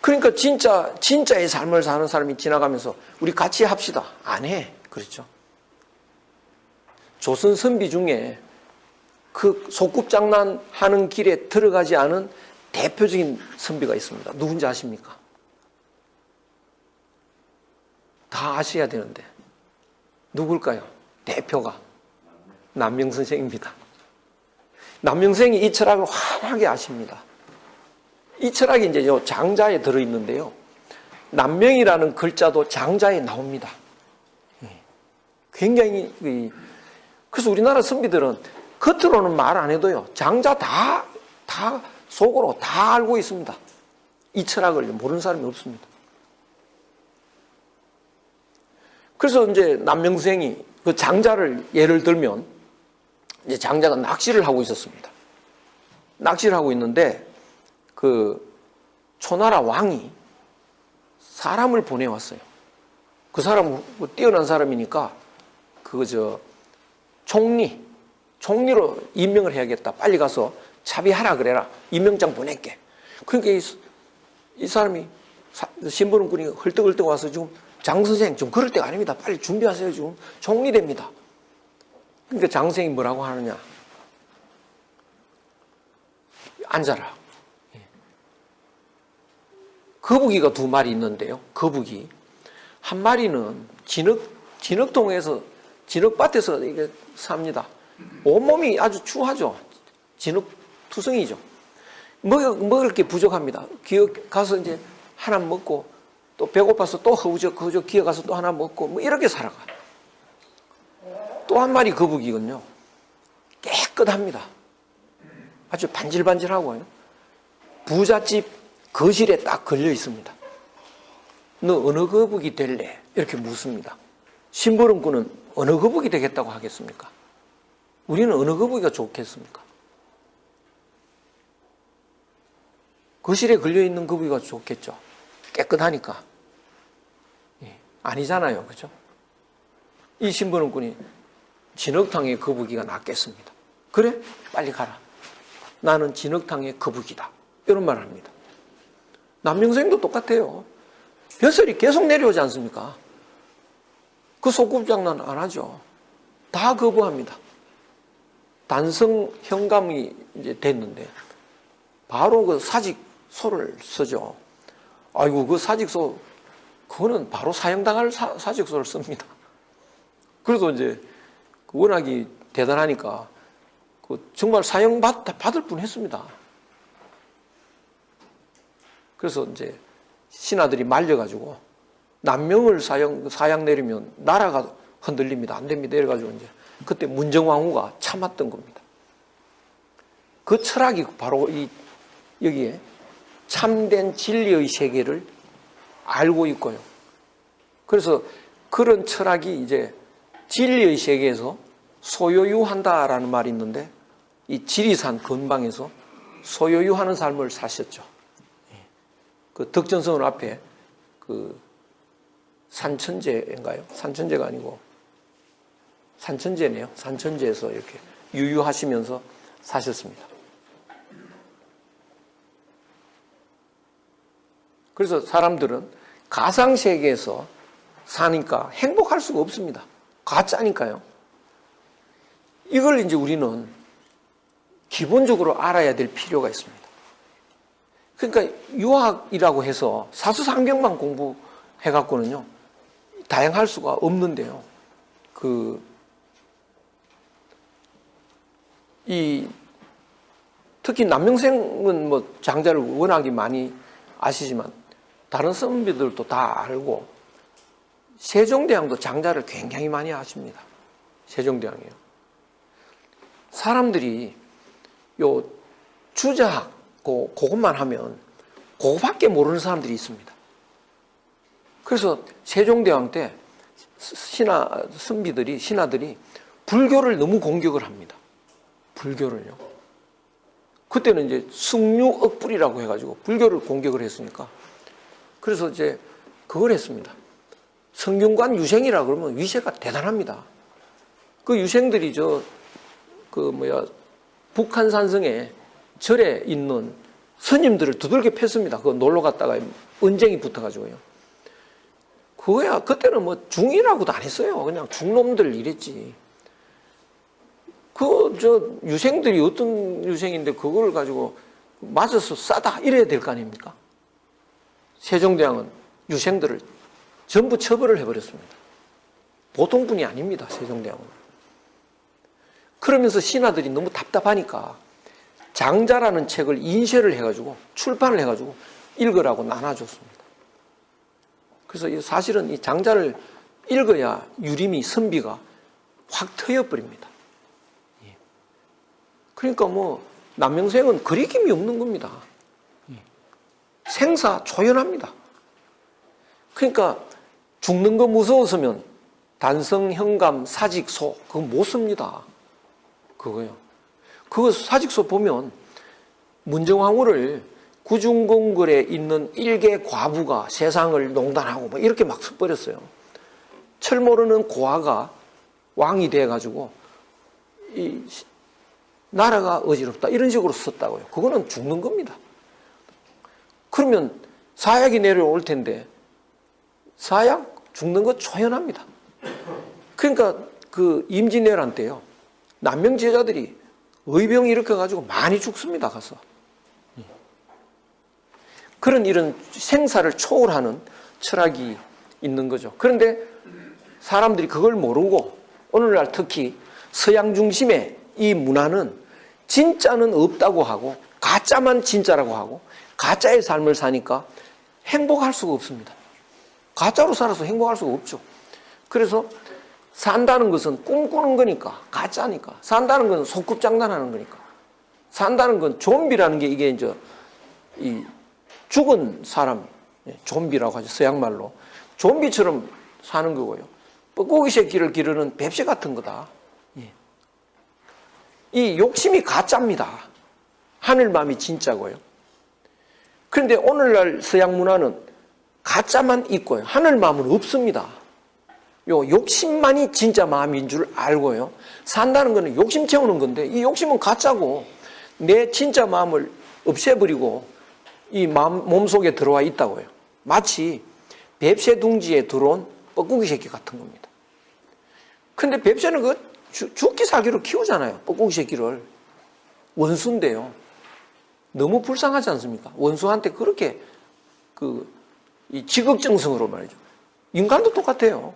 그러니까 진짜의 삶을 사는 사람이 지나가면서 우리 같이 합시다. 안 해. 그렇죠. 조선 선비 중에 그 소꿉장난 하는 길에 들어가지 않은 대표적인 선비가 있습니다. 누군지 아십니까? 다 아셔야 되는데. 누굴까요? 대표가. 남명선생입니다. 남명선생이 이 철학을 환하게 아십니다. 이 철학이 이제 요 장자에 들어있는데요. 남명이라는 글자도 장자에 나옵니다. 굉장히, 그래서 우리나라 선비들은 겉으로는 말 안 해도요, 장자 다 속으로 다 알고 있습니다. 이 철학을 모르는 사람이 없습니다. 그래서 이제 남명선생이 그 장자를 예를 들면, 이제 장자가 낚시를 하고 있었습니다. 낚시를 하고 있는데, 그 초나라 왕이 사람을 보내왔어요. 그 사람은 뛰어난 사람이니까 총리로 임명을 해야겠다. 빨리 가서 차비하라 그래라. 임명장 보낼게. 그러니까 이 사람이 신부름꾼이 헐떡헐떡 와서 지금 장 선생 좀 그럴 때가 아닙니다. 빨리 준비하세요. 지금 총리 됩니다. 그러니까 장 선생이 뭐라고 하느냐. 앉아라. 거북이가 두 마리 있는데요. 거북이. 한 마리는 진흙통에서, 진흙밭에서 이게 삽니다. 온몸이 아주 추하죠. 진흙투성이죠. 먹을 게 부족합니다. 가서 이제 하나 먹고, 또 배고파서 또 허우적 기어가서 또 하나 먹고, 뭐 이렇게 살아가. 또 한 마리 거북이군요. 깨끗합니다. 아주 반질반질하고요. 부잣집 거실에 딱 걸려 있습니다. 너 어느 거북이 될래? 이렇게 묻습니다. 심부름꾼은 어느 거북이 되겠다고 하겠습니까? 우리는 어느 거북이가 좋겠습니까? 거실에 걸려 있는 거북이가 좋겠죠. 깨끗하니까. 아니잖아요. 그죠? 이 심부름꾼이 진흙탕의 거북이가 낫겠습니다. 그래? 빨리 가라. 나는 진흙탕의 거북이다. 이런 말을 합니다. 남명선생도 똑같아요. 벼슬이 계속 내려오지 않습니까? 그 소꿉장난 안 하죠. 다 거부합니다. 단성 현감이 이제 됐는데 바로 그 사직서를 쓰죠. 아이고 그 사직서 그거는 바로 사형당할 사직서를 씁니다. 그래도 이제 워낙이 대단하니까 정말 사형 받을 뻔했습니다. 그래서 이제 신하들이 말려가지고 남명을 사양 내리면 나라가 흔들립니다. 안 됩니다. 이래가지고 이제 그때 문정왕후가 참았던 겁니다. 그 철학이 바로 여기에 참된 진리의 세계를 알고 있고요. 그래서 그런 철학이 이제 진리의 세계에서 소요유한다라는 말이 있는데, 이 지리산 근방에서 소요유하는 삶을 사셨죠. 그 덕전성을 앞에 그 산천제인가요? 산천제가 아니고 산천제네요. 산천제에서 이렇게 유유하시면서 사셨습니다. 그래서 사람들은 가상세계에서 사니까 행복할 수가 없습니다. 가짜니까요. 이걸 이제 우리는 기본적으로 알아야 될 필요가 있습니다. 그러니까 유학이라고 해서 사수상경만 공부해갖고는요, 다양할 수가 없는데요. 특히 남명생은 뭐 장자를 워낙에 많이 아시지만 다른 선비들도 다 알고, 세종대왕도 장자를 굉장히 많이 아십니다. 세종대왕이요. 사람들이 요 주자학 그것만 하면 그거밖에 모르는 사람들이 있습니다. 그래서 세종대왕 때 신하들이 불교를 너무 공격을 합니다. 불교를요. 그때는 이제 승류억불이라고 해가지고 불교를 공격을 했으니까, 그래서 이제 그걸 했습니다. 성균관 유생이라 그러면 위세가 대단합니다. 그 유생들이 북한산성에 절에 있는 스님들을 두들겨 팼습니다. 그거 놀러 갔다가 언쟁이 붙어가지고요. 그거야, 그때는 뭐 중이라고도 안 했어요. 그냥 중놈들 이랬지. 유생들이 어떤 유생인데 그걸 가지고 맞아서 싸다 이래야 될 거 아닙니까? 세종대왕은 유생들을 전부 처벌을 해버렸습니다. 보통 분이 아닙니다, 세종대왕은. 그러면서 신하들이 너무 답답하니까 장자라는 책을 인쇄를 해가지고 출판을 해가지고 읽으라고 나눠줬습니다. 그래서 사실은 이 장자를 읽어야 유림이, 선비가 확 트여버립니다. 그러니까 뭐 남명생은 거리낌이 없는 겁니다. 생사 초연합니다. 그러니까 죽는 거 무서웠으면 단성, 현감, 사직소 그거 못 씁니다. 그거요. 그거 사직서 보면 문정왕후를 구중궁궐에 있는 일개 과부가 세상을 농단하고 뭐 이렇게 막 써버렸어요. 철 모르는 고아가 왕이 돼가지고 이 나라가 어지럽다 이런 식으로 썼다고요. 그거는 죽는 겁니다. 그러면 사약이 내려올 텐데 사약 죽는 거 초연합니다. 그러니까 그 임진왜란 때요, 남명 제자들이 의병 일으켜가지고 많이 죽습니다. 가서. 그런 이런 생사를 초월하는 철학이 있는 거죠. 그런데 사람들이 그걸 모르고 오늘날 특히 서양 중심의 이 문화는 진짜는 없다고 하고 가짜만 진짜라고 하고 가짜의 삶을 사니까 행복할 수가 없습니다. 가짜로 살아서 행복할 수가 없죠. 그래서 산다는 것은 꿈꾸는 거니까, 가짜니까. 산다는 건 속꿉장난하는 거니까. 산다는 건 좀비라는 게 이게 이제 이 죽은 사람, 좀비라고 하죠. 서양말로. 좀비처럼 사는 거고요. 뻐꾸기 새끼를 기르는 뱁새 같은 거다. 이 욕심이 가짜입니다. 하늘맘이 진짜고요. 그런데 오늘날 서양 문화는 가짜만 있고요. 하늘맘은 없습니다. 요 욕심만이 진짜 마음인 줄 알고요. 산다는 거는 욕심 채우는 건데 이 욕심은 가짜고 내 진짜 마음을 없애버리고 이 몸속에 들어와 있다고요. 마치 뱁새 둥지에 들어온 뻐꾸기 새끼 같은 겁니다. 근데 뱁새는 그 죽기 살기로 키우잖아요. 뻐꾸기 새끼를. 원수인데요. 너무 불쌍하지 않습니까? 원수한테 그렇게 이 지극정성으로 말이죠. 인간도 똑같아요.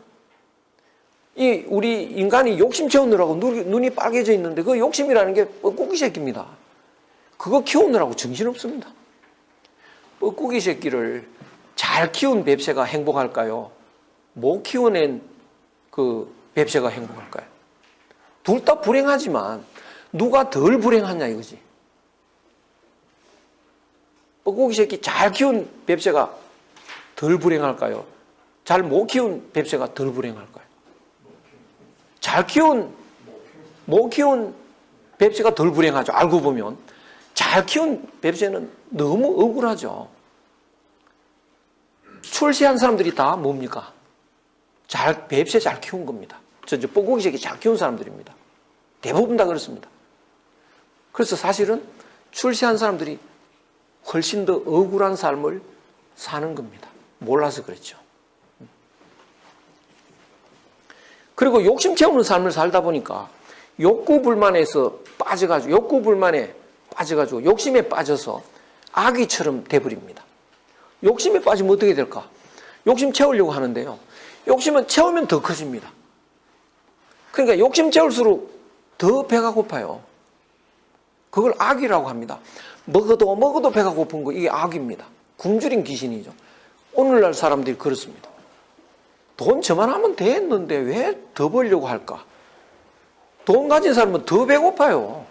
우리 인간이 욕심 채우느라고 눈이 빨개져 있는데 그 욕심이라는 게 뻐꾸기 새끼입니다. 그거 키우느라고 정신없습니다. 뻐꾸기 새끼를 잘 키운 뱁새가 행복할까요? 못 키워낸 그 뱁새가 행복할까요? 둘 다 불행하지만 누가 덜 불행하냐 이거지. 뻐꾸기 새끼 잘 키운 뱁새가 덜 불행할까요? 잘 못 키운 뱁새가 덜 불행할까요? 못 키운 뱁새가 덜 불행하죠. 알고 보면 잘 키운 뱁새는 너무 억울하죠. 출세한 사람들이 다 뭡니까? 뱁새 잘 키운 겁니다. 저 뻐꾸기 새끼 잘 키운 사람들입니다. 대부분 다 그렇습니다. 그래서 사실은 출세한 사람들이 훨씬 더 억울한 삶을 사는 겁니다. 몰라서 그렇죠. 그리고 욕심 채우는 삶을 살다 보니까 욕심에 빠져가지고 욕심에 빠져서 아기처럼 돼버립니다. 욕심에 빠지면 어떻게 될까? 욕심 채우려고 하는데요. 욕심은 채우면 더 커집니다. 그러니까 욕심 채울수록 더 배가 고파요. 그걸 악이라고 합니다. 먹어도 배가 고픈 거 이게 악입니다. 굶주린 귀신이죠. 오늘날 사람들이 그렇습니다. 돈 저만 하면 됐는데 왜 더 벌려고 할까? 돈 가진 사람은 더 배고파요.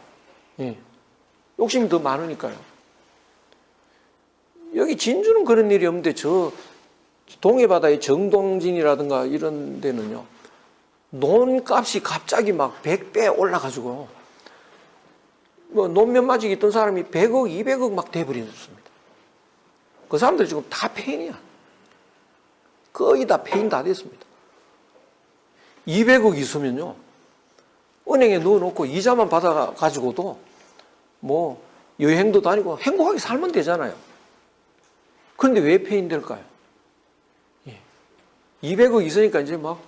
예. 욕심이 더 많으니까요. 여기 진주는 그런 일이 없는데 저 동해바다의 정동진이라든가 이런 데는요. 논값이 갑자기 막 100배 올라가지고 뭐 논면마저 있던 사람이 100억, 200억 막 돼버렸습니다. 그 사람들 지금 다 폐인이야. 거의 다 폐인 다 됐습니다. 200억 있으면요. 은행에 넣어놓고 이자만 받아가지고도 뭐 여행도 다니고 행복하게 살면 되잖아요. 그런데 왜 폐인 될까요? 200억 있으니까 이제 막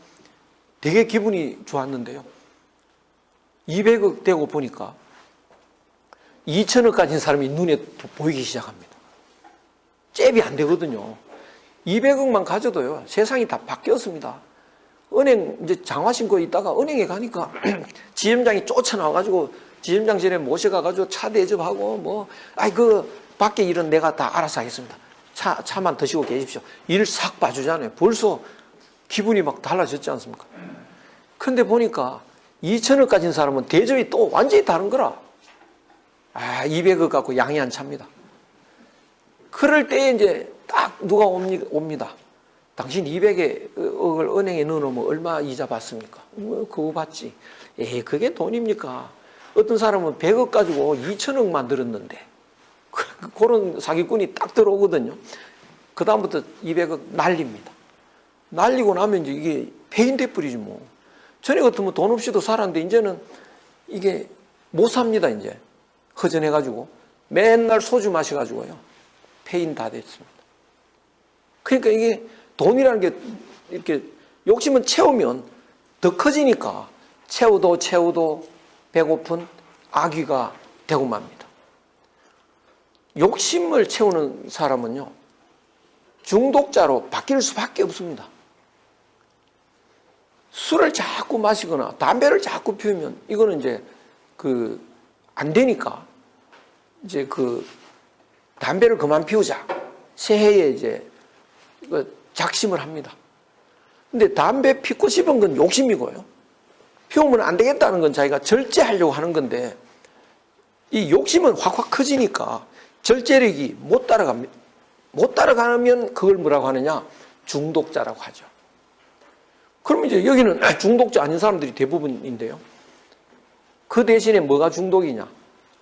되게 기분이 좋았는데요. 200억 되고 보니까 2천억 가진 사람이 눈에 보이기 시작합니다. 잽이 안 되거든요. 200억만 가져도요. 세상이 다 바뀌었습니다. 은행 이제 장화 신고 있다가 은행에 가니까 지점장이 쫓아나와가지고 지점장실에 모셔가가지고 차 대접하고 그 밖에 일은 내가 다 알아서 하겠습니다. 차만 드시고 계십시오. 일 싹 봐주잖아요. 벌써 기분이 막 달라졌지 않습니까? 그런데 보니까 2천억 가진 사람은 대접이 또 완전히 다른 거라. 200억 갖고 양이 안 찹니다. 그럴 때에 이제 딱 누가 옵니다. 당신 200억을 은행에 넣어놓으면 얼마 이자 받습니까? 그거 받지. 그게 돈입니까? 어떤 사람은 100억 가지고 2천억 만들었는데 그런 사기꾼이 딱 들어오거든요. 그 다음부터 200억 날립니다. 날리고 나면 이제 이게 폐인돼 버리지 뭐. 전에 같으면 돈 없이도 살았는데 이제는 이게 못 삽니다. 이제 허전해가지고 맨날 소주 마셔가지고요. 폐인 다 됐습니다. 그러니까 이게 돈이라는 게 이렇게 욕심은 채우면 더 커지니까 채워도 배고픈 아귀가 되고 맙니다. 욕심을 채우는 사람은요, 중독자로 바뀔 수밖에 없습니다. 술을 자꾸 마시거나 담배를 자꾸 피우면 이거는 이제 안 되니까 이제 담배를 그만 피우자. 새해에 이제 작심을 합니다. 근데 담배 피우고 싶은 건 욕심이고요. 피우면 안 되겠다는 건 자기가 절제하려고 하는 건데 이 욕심은 확확 커지니까 절제력이 못 따라가면 그걸 뭐라고 하느냐? 중독자라고 하죠. 그럼 이제 여기는 중독자 아닌 사람들이 대부분인데요. 그 대신에 뭐가 중독이냐?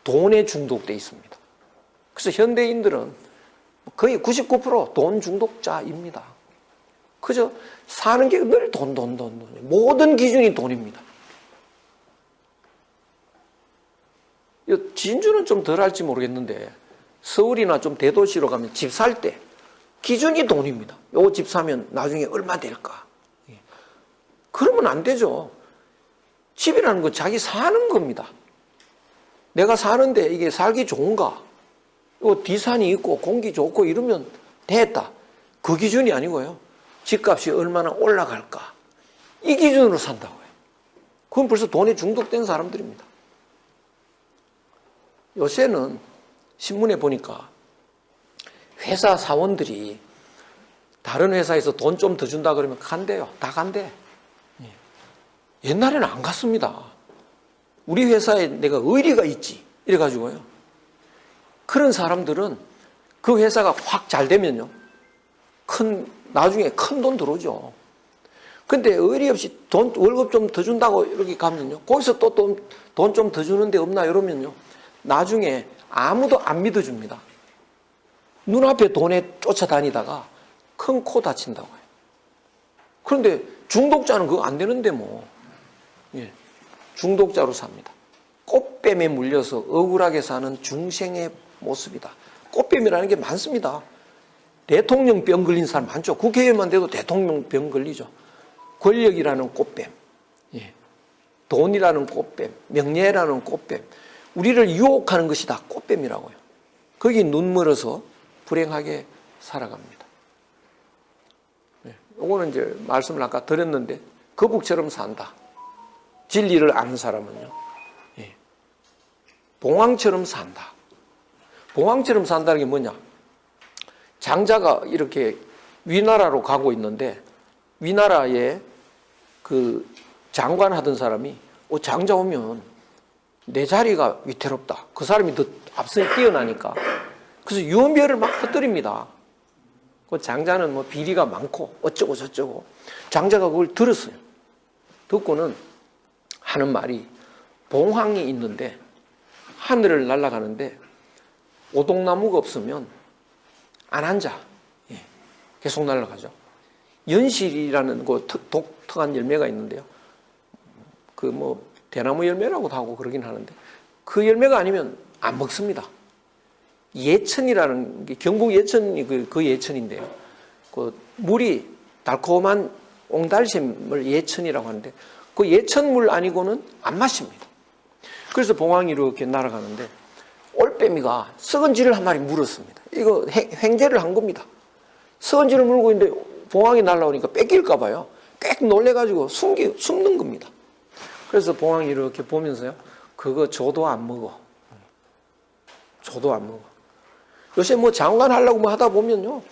돈에 중독돼 있습니다. 그래서 현대인들은 거의 99% 돈 중독자입니다. 그저 사는 게 늘 돈. 모든 기준이 돈입니다. 진주는 좀 덜 할지 모르겠는데 서울이나 좀 대도시로 가면 집 살 때 기준이 돈입니다. 요 집 사면 나중에 얼마 될까? 그러면 안 되죠. 집이라는 건 자기 사는 겁니다. 내가 사는데 이게 살기 좋은가? 뒤산이 있고 공기 좋고 이러면 됐다. 그 기준이 아니고요. 집값이 얼마나 올라갈까? 이 기준으로 산다고요. 그건 벌써 돈에 중독된 사람들입니다. 요새는 신문에 보니까 회사 사원들이 다른 회사에서 돈 좀 더 준다 그러면 간대요. 다 간대. 옛날에는 안 갔습니다. 우리 회사에 내가 의리가 있지. 이래가지고요. 그런 사람들은 그 회사가 확 잘 되면요. 나중에 큰 돈 들어오죠. 근데 의리 없이 월급 좀 더 준다고 이렇게 가면요. 거기서 또 돈 좀 더 주는데 없나 이러면요. 나중에 아무도 안 믿어줍니다. 눈앞에 돈에 쫓아다니다가 큰 코 다친다고 해요. 그런데 중독자는 그거 안 되는데 뭐. 예, 중독자로 삽니다. 꽃뱀에 물려서 억울하게 사는 중생의 모습이다. 꽃뱀이라는 게 많습니다. 대통령병 걸린 사람 많죠. 국회의원만 돼도 대통령병 걸리죠. 권력이라는 꽃뱀, 예. 돈이라는 꽃뱀, 명예라는 꽃뱀, 우리를 유혹하는 것이 다 꽃뱀이라고요. 거기 눈 멀어서 불행하게 살아갑니다. 이거는 이제 말씀을 아까 드렸는데 거북처럼 산다. 진리를 아는 사람은요. 예. 봉황처럼 산다. 봉황처럼 산다는 게 뭐냐? 장자가 이렇게 위나라로 가고 있는데 위나라에 그 장관 하던 사람이 장자 오면 내 자리가 위태롭다. 그 사람이 더 앞서 뛰어나니까. 그래서 유언비어를 막 퍼뜨립니다. 그 장자는 뭐 비리가 많고 어쩌고 저쩌고. 장자가 그걸 들었어요. 듣고는 하는 말이 봉황이 있는데 하늘을 날아가는데 오동나무가 없으면 안 앉아. 예. 계속 날아가죠. 연실이라는 그 독특한 열매가 있는데요. 그 뭐 대나무 열매라고도 하고 그러긴 하는데 그 열매가 아니면 안 먹습니다. 예천이라는 게 경북 예천이 그 예천인데요. 그 물이 달콤한 옹달샘을 예천이라고 하는데 그 예천물 아니고는 안 마십니다. 그래서 봉황이 이렇게 날아가는데 올빼미가 썩은지를 한 마리 물었습니다. 이거 횡재를 한 겁니다. 썩은지를 물고 있는데 봉황이 날아오니까 뺏길까 봐요. 꽥 놀래가지고 숨는 겁니다. 그래서 봉황이 이렇게 보면서요. 그거 줘도 안 먹어. 줘도 안 먹어. 요새 뭐 장관 하려고 뭐 하다 보면요.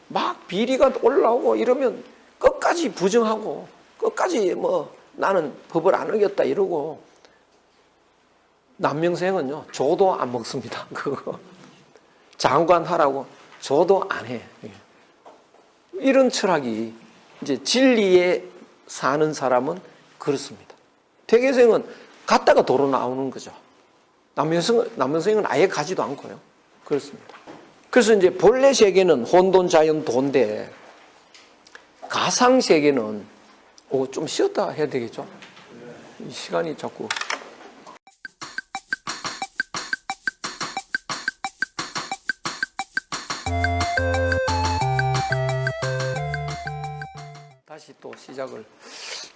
막 비리가 올라오고 이러면 끝까지 부정하고 끝까지 뭐 나는 법을 안 어겼다 이러고 남명생은요. 줘도 안 먹습니다. 그거. 장관 하라고 줘도 안 해. 이런 철학이 이제 진리에 사는 사람은 그렇습니다. 퇴계생은 갔다가 도로 나오는 거죠. 남명생은 아예 가지도 않고요. 그렇습니다. 그래서 이제 본래 세계는 혼돈, 자연, 도인데 가상 세계는 좀 쉬었다 해야 되겠죠. 이 시간이 자꾸. 다시 또 시작을.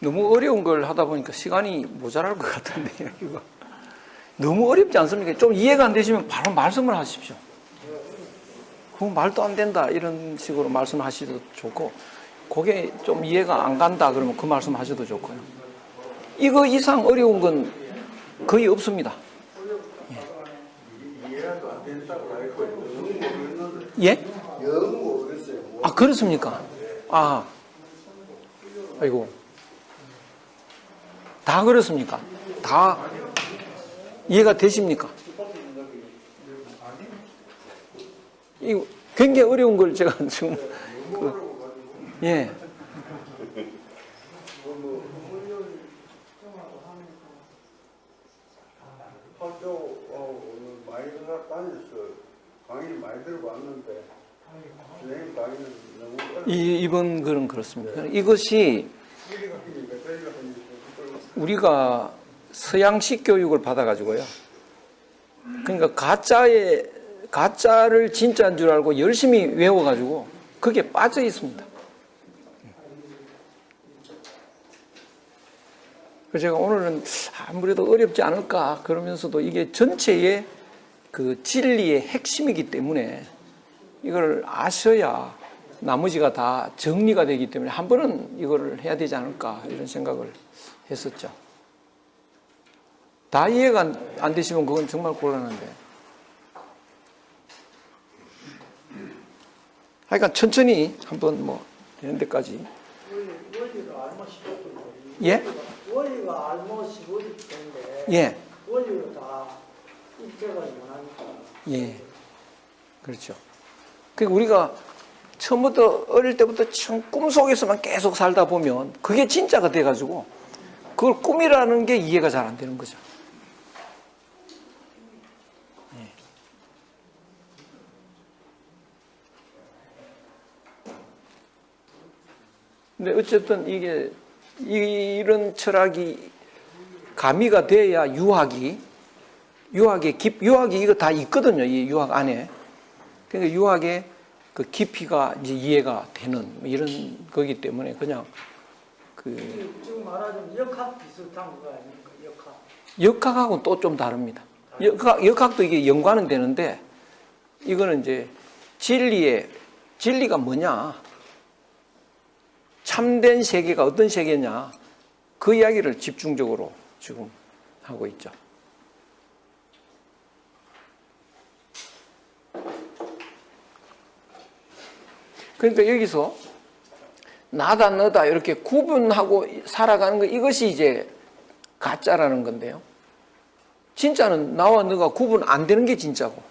너무 어려운 걸 하다 보니까 시간이 모자랄 것 같은데요. 이거 너무 어렵지 않습니까? 좀 이해가 안 되시면 바로 말씀을 하십시오. 그건 말도 안 된다 이런 식으로 말씀하셔도 좋고 그게 좀 이해가 안 간다 그러면 그 말씀하셔도 좋고요. 이거 이상 어려운 건 거의 없습니다. 예? 아 그렇습니까? 아이고 다 그렇습니까? 다 이해가 되십니까? 이거 굉장히 어려운 걸 제가 지금 예. 학교 많이 다녔어요. 강의 많이 들어봤는데 선생님 강의는 너무 어려워요. 이번 글은 그렇습니다. 이것이 우리가 서양식 교육을 받아가지고요. 그러니까 가짜를 진짜인 줄 알고 열심히 외워가지고 그게 빠져 있습니다. 그래서 제가 오늘은 아무래도 어렵지 않을까 그러면서도 이게 전체의 그 진리의 핵심이기 때문에 이걸 아셔야 나머지가 다 정리가 되기 때문에 한 번은 이걸 해야 되지 않을까 이런 생각을 했었죠. 다 이해가 안 되시면 그건 정말 곤란한데. 하여간 천천히 한번 뭐 되는 데까지. 원리가 알면 쉽거든요. 예? 원리가 알면 쉽을 텐데 예. 원리로 다 입증을 못하니까. 예. 그렇죠. 그러니까 우리가 처음부터 어릴 때부터 참 꿈속에서만 계속 살다 보면 그게 진짜가 돼가지고 그걸 꿈이라는 게 이해가 잘 안 되는 거죠. 예. 근데 어쨌든 이게 이런 철학이 가미가 돼야 유학이 이거 다 있거든요. 이 유학 안에. 그러니까 유학의 그 깊이가 이제 이해가 되는 이런 거기 때문에 그냥 그 지금 말하자면 역학 비슷한 거 아닙니까? 역학. 역학하고는 또 좀 다릅니다. 역학도 이게 연관은 되는데 이거는 이제 진리가 뭐냐? 참된 세계가 어떤 세계냐? 그 이야기를 집중적으로 지금 하고 있죠. 그러니까 여기서 나다 너다 이렇게 구분하고 살아가는 거 이것이 이제 가짜라는 건데요. 진짜는 나와 너가 구분 안 되는 게 진짜고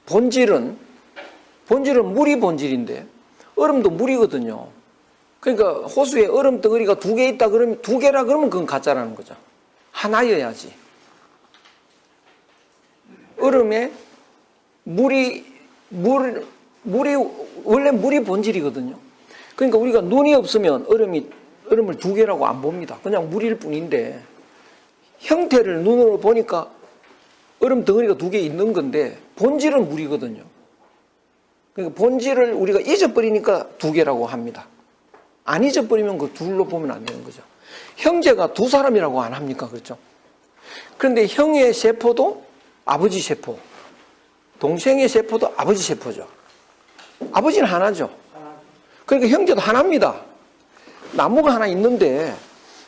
본질은 물이 본질인데 얼음도 물이거든요. 그러니까 호수에 얼음 덩어리가 2개 있다 그러면 2개라 그러면 그건 가짜라는 거죠. 하나여야지. 얼음에 원래 물이 본질이거든요. 그러니까 우리가 눈이 없으면 얼음을 2개라고 안 봅니다. 그냥 물일 뿐인데 형태를 눈으로 보니까 얼음 덩어리가 2개 있는 건데 본질은 물이거든요. 그러니까 본질을 우리가 잊어버리니까 2개라고 합니다. 안 잊어버리면 그 둘로 보면 안 되는 거죠. 형제가 2사람이라고 안 합니까? 그렇죠? 그런데 형의 세포도 아버지 세포, 동생의 세포도 아버지 세포죠. 아버지는 하나죠. 그러니까 형제도 하나입니다. 나무가 하나 있는데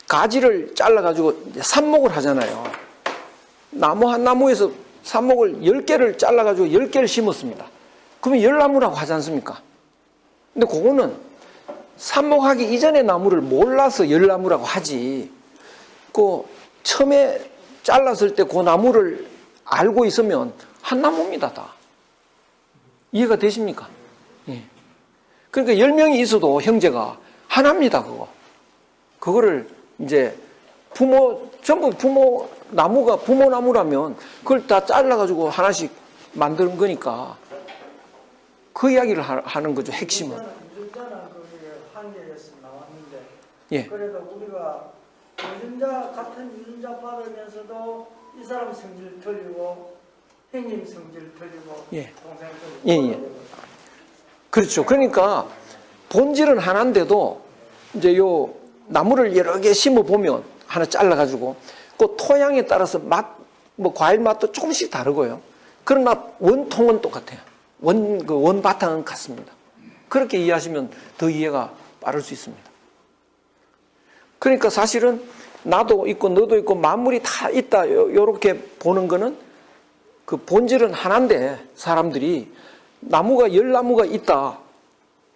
가지를 잘라가지고 삽목을 하잖아요. 나무 한 나무에서 삽목을 10개를 잘라가지고 10개를 심었습니다. 그러면 열나무라고 하지 않습니까? 근데 그거는 삽목하기 이전의 나무를 몰라서 열나무라고 하지. 그 처음에 잘랐을 때 그 나무를 알고 있으면 한 나무입니다, 다. 이해가 되십니까? 예. 그러니까 10명이 있어도 형제가 하나입니다, 그거. 그거를 이제 전부 나무가 부모 나무라면 그걸 다 잘라가지고 하나씩 만드는 거니까 그 이야기를 하는 거죠, 핵심은. 유전자는 그게 한계에서 나왔는데 예. 그래도 우리가 같은 유전자 받으면서도 이 사람 성질 틀리고 형님 성질 틀리고 예. 동생 틀리고 예. 그렇죠. 그러니까 본질은 하나인데도 이제 요 나무를 여러 개 심어 보면 하나 잘라가지고 그 토양에 따라서 과일 맛도 조금씩 다르고요. 그러나 원통은 똑같아요. 원바탕은 같습니다. 그렇게 이해하시면 더 이해가 빠를 수 있습니다. 그러니까 사실은 나도 있고 너도 있고 만물이 다 있다 요렇게 보는 거는 그 본질은 하나인데 사람들이 나무가 열나무가 있다.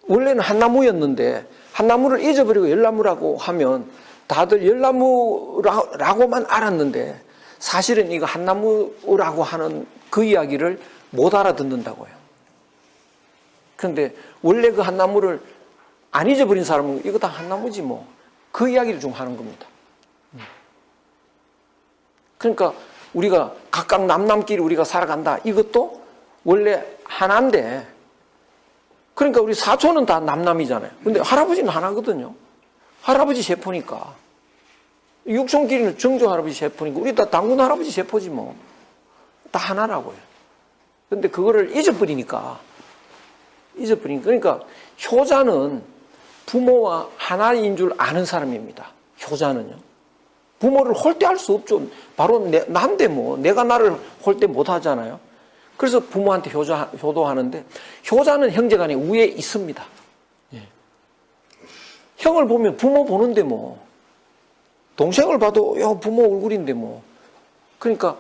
원래는 한 나무였는데 한 나무를 잊어버리고 열나무라고 하면 다들 열나무라고만 알았는데 사실은 이거 한 나무라고 하는 그 이야기를 못 알아듣는다고요. 그런데 원래 그 한 나무를 안 잊어버린 사람은 이거 다 한 나무지 뭐. 그 이야기를 좀 하는 겁니다. 그러니까 우리가 각각 남남끼리 우리가 살아간다. 이것도 원래 하나인데 그러니까 우리 사촌은 다 남남이잖아요. 근데 할아버지는 하나거든요. 할아버지 세포니까. 육촌끼리는 정조 할아버지 세포니까 우리 다 당군 할아버지 세포지 뭐. 다 하나라고요. 근데 그거를 잊어버리니까 그러니까 효자는 부모와 하나인 줄 아는 사람입니다. 효자는요. 부모를 홀대할 수 없죠. 바로 난데 뭐 내가 나를 홀대 못 하잖아요. 그래서 부모한테 효도하는데 효자는 형제간에 위에 있습니다. 예. 형을 보면 부모 보는데 뭐 동생을 봐도 부모 얼굴인데 뭐 그러니까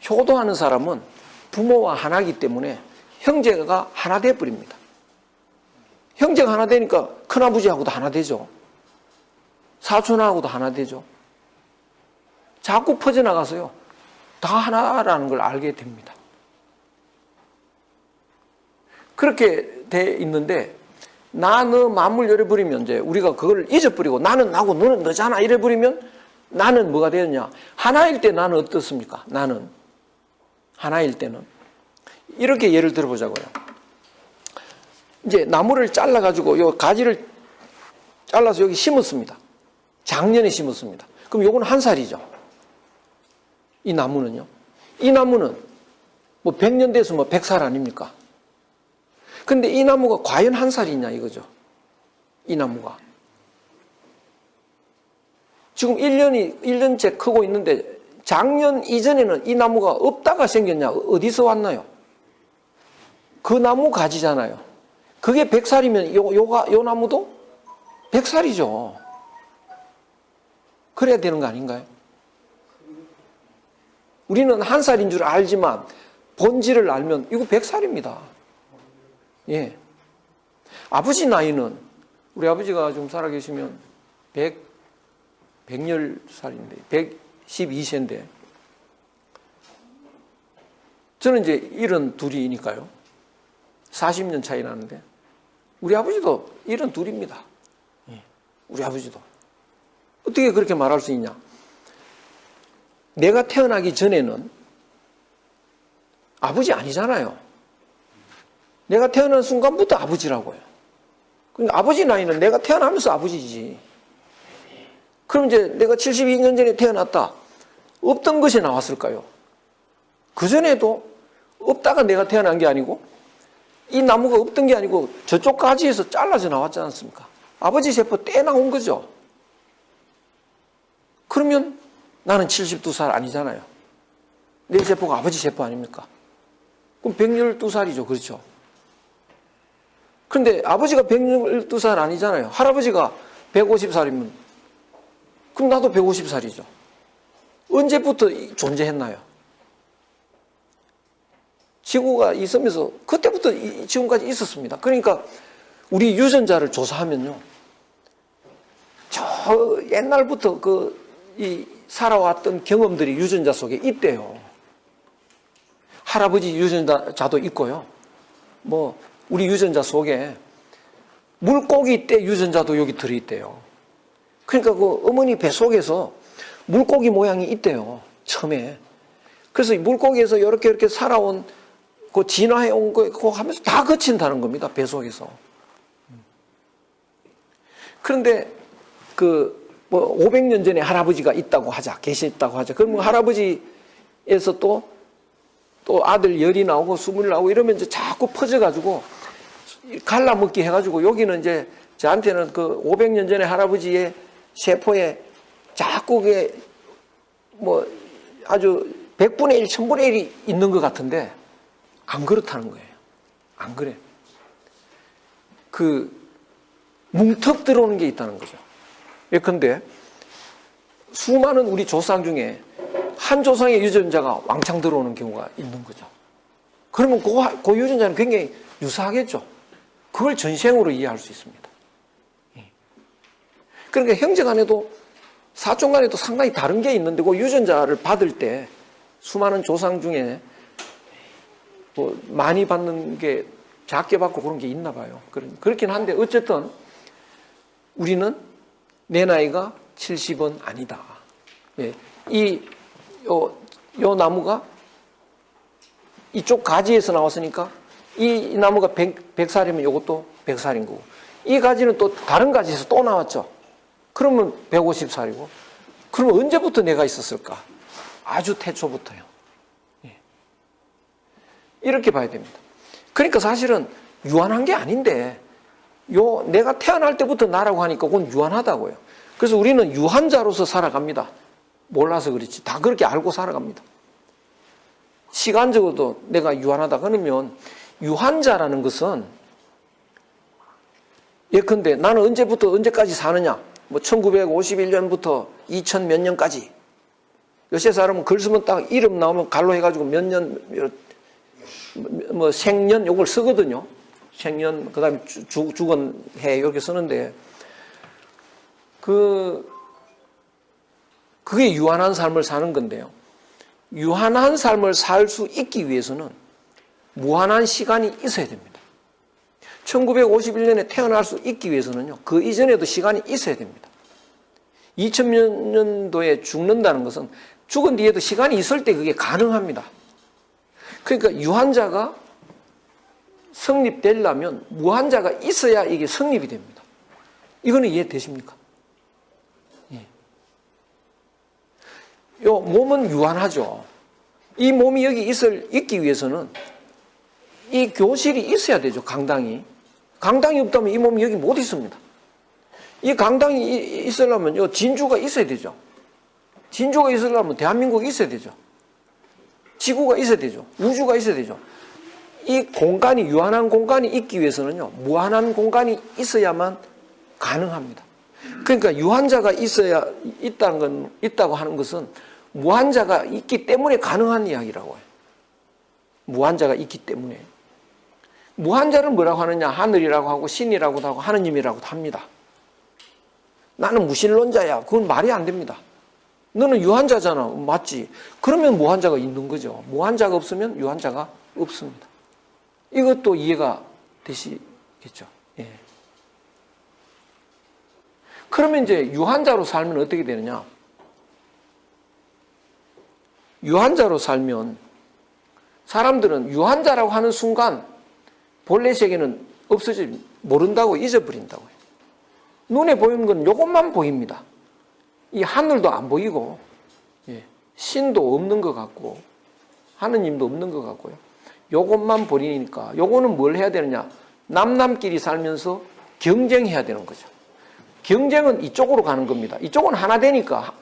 효도하는 사람은 부모와 하나이기 때문에 형제가 하나 돼버립니다. 형제가 하나 되니까 큰아버지하고도 하나 되죠. 사촌하고도 하나 되죠. 자꾸 퍼져나가서요. 다 하나라는 걸 알게 됩니다. 그렇게 돼 있는데 나, 너 만물 열어버리면 이제 우리가 그걸 잊어버리고 나는 나고 너는 너잖아 이래버리면 나는 뭐가 되느냐. 하나일 때 나는 어떻습니까? 나는 하나일 때는 이렇게 예를 들어보자고요. 이제 나무를 잘라가지고 요 가지를 잘라서 여기 심었습니다. 작년에 심었습니다. 그럼 요건 한 살이죠. 이 나무는요. 이 나무는 뭐 100년 돼서 뭐 100살 아닙니까? 근데 이 나무가 과연 한 살이냐 이거죠. 이 나무가. 지금 1년째 크고 있는데 작년 이전에는 이 나무가 없다가 생겼냐? 어디서 왔나요? 그 나무 가지잖아요. 그게 100살이면 요 나무도 100살이죠. 그래야 되는 거 아닌가요? 우리는 한 살인 줄 알지만 본질을 알면 이거 100살입니다. 예. 아버지 나이는 우리 아버지가 좀 살아계시면 110살인데 112세인데 저는 이제 72이니까요. 40년 차이 나는데 우리 아버지도 72입니다. 예. 우리 아버지도. 어떻게 그렇게 말할 수 있냐? 내가 태어나기 전에는 아버지 아니잖아요. 내가 태어난 순간부터 아버지라고요. 그러니까 아버지 나이는 내가 태어나면서 아버지지. 그럼 이제 내가 72년 전에 태어났다. 없던 것이 나왔을까요? 그전에도 없다가 내가 태어난 게 아니고 이 나무가 없던 게 아니고 저쪽 가지에서 잘라서 나왔지 않습니까? 아버지 세포 떼 나온 거죠. 그러면 나는 72살 아니잖아요. 내 세포가 아버지 세포 아닙니까? 그럼 112살이죠. 그렇죠? 그런데 아버지가 112살 아니잖아요. 할아버지가 150살이면 그럼 나도 150살이죠. 언제부터 존재했나요? 지구가 있으면서 그때부터 지금까지 있었습니다. 그러니까 우리 유전자를 조사하면요. 저 옛날부터 살아왔던 경험들이 유전자 속에 있대요. 할아버지 유전자도 있고요. 뭐 우리 유전자 속에 물고기 때 유전자도 여기 들어있대요. 그러니까 그 어머니 뱃속에서 물고기 모양이 있대요. 처음에. 그래서 물고기에서 이렇게 살아온 그 진화해온 거 하면서 다 거친다는 겁니다. 뱃속에서. 그런데 뭐 500년 전에 할아버지가 있다고 하자. 계셨다고 하자. 그러면 할아버지에서 또 아들 열이 나오고 수분이 나오고 이러면 이제 자꾸 퍼져가지고 갈라먹기 해가지고 여기는 이제 저한테는 그 500년 전에 할아버지의 세포에 자꾸 그게 뭐 아주 100분의 1, 1000분의 1이 있는 것 같은데 안 그렇다는 거예요. 안 그래. 뭉턱 들어오는 게 있다는 거죠. 예컨대 수많은 우리 조상 중에 한 조상의 유전자가 왕창 들어오는 경우가 있는 거죠. 그러면 그 유전자는 굉장히 유사하겠죠. 그걸 전생으로 이해할 수 있습니다. 그러니까 형제 간에도 사촌 간에도 상당히 다른 게 있는데 그 유전자를 받을 때 수많은 조상 중에 뭐 많이 받는 게 작게 받고 그런 게 있나 봐요. 그렇긴 한데 어쨌든 우리는 내 나이가 70은 아니다. 예. 요 나무가 이쪽 가지에서 나왔으니까 이 나무가 100살이면 이것도 100살인 거고 이 가지는 또 다른 가지에서 또 나왔죠. 그러면 150살이고 그러면 언제부터 내가 있었을까? 아주 태초부터요. 예. 이렇게 봐야 됩니다. 그러니까 사실은 유한한 게 아닌데 내가 태어날 때부터 나라고 하니까 그건 유한하다고요. 그래서 우리는 유한자로서 살아갑니다. 몰라서 그렇지. 다 그렇게 알고 살아갑니다. 시간적으로도 내가 유한하다. 그러면 유한자라는 것은 예컨대 나는 언제부터 언제까지 사느냐. 뭐 1951년부터 2000 몇 년까지. 요새 사람은 글 쓰면 딱 이름 나오면 갈로 해가지고 몇 년, 뭐 생년 요걸 쓰거든요. 생년, 그 다음에 죽은 해, 이렇게 쓰는데, 그게 유한한 삶을 사는 건데요. 유한한 삶을 살 수 있기 위해서는 무한한 시간이 있어야 됩니다. 1951년에 태어날 수 있기 위해서는요, 그 이전에도 시간이 있어야 됩니다. 2000년도에 죽는다는 것은 죽은 뒤에도 시간이 있을 때 그게 가능합니다. 그러니까 유한자가 성립되려면 무한자가 있어야 이게 성립이 됩니다. 이거는 이해되십니까? 예. 요 몸은 유한하죠. 이 몸이 여기 있기 위해서는 이 교실이 있어야 되죠. 강당이. 강당이 없다면 이 몸이 여기 못 있습니다. 이 강당이 있으려면 요 진주가 있어야 되죠. 진주가 있으려면 대한민국이 있어야 되죠. 지구가 있어야 되죠. 우주가 있어야 되죠. 이 공간이, 유한한 공간이 있기 위해서는요, 무한한 공간이 있어야만 가능합니다. 그러니까 유한자가 있다고 하는 것은 무한자가 있기 때문에 가능한 이야기라고 해요. 무한자가 있기 때문에. 무한자를 뭐라고 하느냐? 하늘이라고 하고 신이라고도 하고 하느님이라고도 합니다. 나는 무신론자야. 그건 말이 안 됩니다. 너는 유한자잖아. 맞지? 그러면 무한자가 있는 거죠. 무한자가 없으면 유한자가 없습니다. 이것도 이해가 되시겠죠? 예. 그러면 이제 유한자로 살면 어떻게 되느냐? 유한자로 살면 사람들은 유한자라고 하는 순간 본래 세계는 모른다고 잊어버린다고 해요. 눈에 보이는 건 이것만 보입니다. 이 하늘도 안 보이고, 예, 신도 없는 것 같고, 하느님도 없는 것 같고요. 요것만 보이니까, 요거는 뭘 해야 되느냐? 남끼리 살면서 경쟁해야 되는 거죠. 경쟁은 이쪽으로 가는 겁니다. 이쪽은 하나 되니까,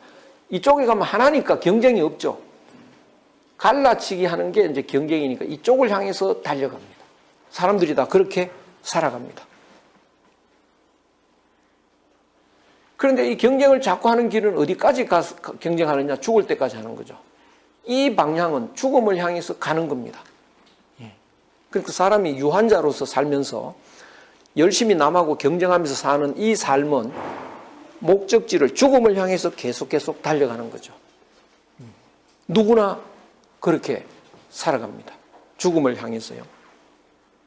이쪽에 가면 하나니까 경쟁이 없죠. 갈라치기 하는 게 이제 경쟁이니까 이쪽을 향해서 달려갑니다. 사람들이 다 그렇게 살아갑니다. 그런데 이 경쟁을 자꾸 하는 길은 어디까지 가서 경쟁하느냐? 죽을 때까지 하는 거죠. 이 방향은 죽음을 향해서 가는 겁니다. 그러니까 사람이 유한자로서 살면서 열심히 남하고 경쟁하면서 사는 이 삶은 목적지를 죽음을 향해서 계속 달려가는 거죠. 누구나 그렇게 살아갑니다. 죽음을 향해서요.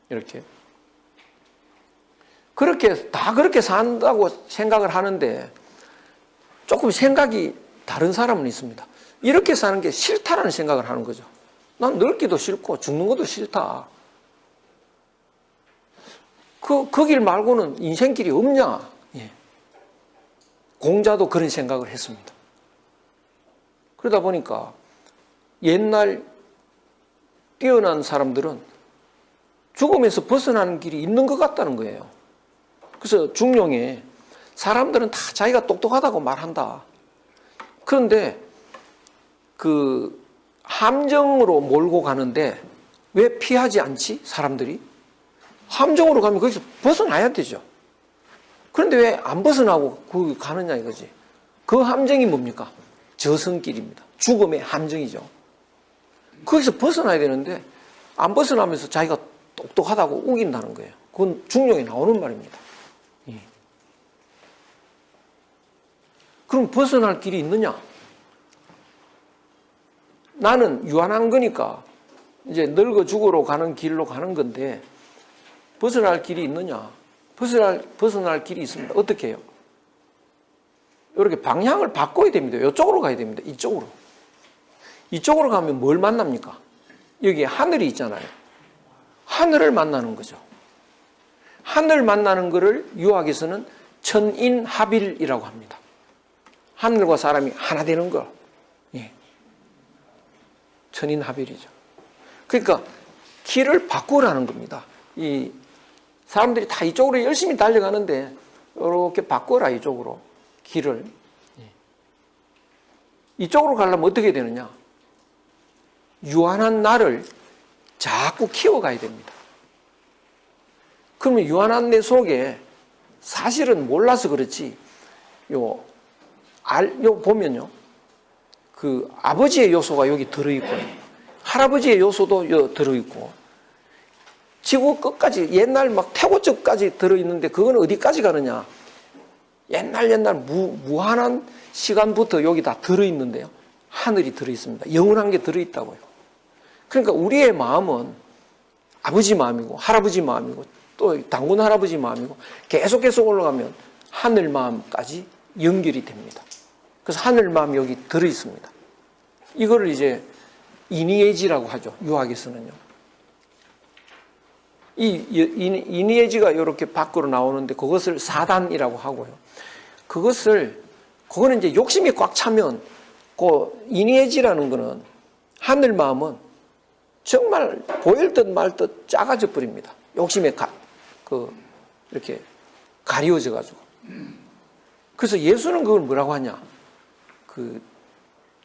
이렇게. 다 그렇게 산다고 생각을 하는데 조금 생각이 다른 사람은 있습니다. 이렇게 사는 게 싫다라는 생각을 하는 거죠. 난 늙기도 싫고 죽는 것도 싫다. 그 길 말고는 인생길이 없냐? 예. 공자도 그런 생각을 했습니다. 그러다 보니까 옛날 뛰어난 사람들은 죽음에서 벗어나는 길이 있는 것 같다는 거예요. 그래서 중용에 사람들은 다 자기가 똑똑하다고 말한다. 그런데 그 함정으로 몰고 가는데 왜 피하지 않지? 사람들이? 함정으로 가면 거기서 벗어나야 되죠. 그런데 왜 안 벗어나고 거기 가느냐 이거지. 그 함정이 뭡니까? 저승길입니다. 죽음의 함정이죠. 거기서 벗어나야 되는데 안 벗어나면서 자기가 똑똑하다고 우긴다는 거예요. 그건 중용에 나오는 말입니다. 예. 그럼 벗어날 길이 있느냐? 나는 유한한 거니까 이제 늙어 죽으러 가는 길로 가는 건데 벗어날 길이 있느냐? 벗어날 길이 있습니다. 어떻게 해요? 이렇게 방향을 바꿔야 됩니다. 이쪽으로 가야 됩니다. 이쪽으로. 이쪽으로 가면 뭘 만납니까? 여기 하늘이 있잖아요. 하늘을 만나는 거죠. 하늘 만나는 것을 유학에서는 천인합일이라고 합니다. 하늘과 사람이 하나 되는 거. 예. 천인합일이죠. 그러니까 길을 바꾸라는 겁니다. 이 사람들이 다 이쪽으로 열심히 달려가는데 이렇게 바꿔라 이쪽으로 길을. 예. 이쪽으로 가려면 어떻게 되느냐? 유한한 나를 자꾸 키워가야 됩니다. 그러면 유한한 내 속에 사실은 몰라서 그렇지, 요 보면요. 그 아버지의 요소가 여기 들어있고, 할아버지의 요소도 여기 들어있고, 지구 끝까지 옛날 막 태고쪽까지 들어있는데 그건 어디까지 가느냐? 옛날 무한한 시간부터 여기 다 들어있는데요. 하늘이 들어있습니다. 영원한 게 들어있다고요. 그러니까 우리의 마음은 아버지 마음이고 할아버지 마음이고 또 당군 할아버지 마음이고 계속 올라가면 하늘 마음까지 연결이 됩니다. 그래서 하늘 마음이 여기 들어있습니다. 이거를 이제 이니에지라고 하죠. 유학에서는요. 이 이니에지가 이렇게 밖으로 나오는데 그것을 사단이라고 하고요. 그거는 이제 욕심이 꽉 차면 그 이니에지라는 거는 하늘 마음은 정말 보일 듯 말 듯 작아져 버립니다. 욕심에 이렇게 가리워져 가지고. 그래서 예수는 그걸 뭐라고 하냐? 그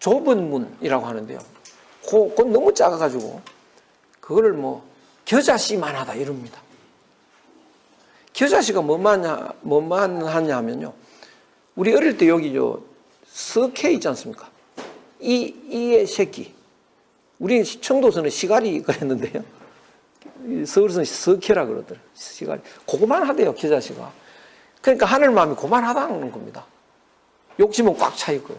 좁은 문이라고 하는데요. 그건 너무 작아 가지고 그거를 뭐 겨자씨만하다 이럽니다. 겨자씨가 뭐만 하냐면요. 우리 어릴 때 여기 석회 있지 않습니까? 이의 새끼. 우리 청도서는 시가리 그랬는데요. 서울서는 석회라 그러더라고요. 시가리. 그거만 하대요, 겨자씨가. 그러니까 하늘 마음이 그만하다는 겁니다. 욕심은 꽉 차 있고요.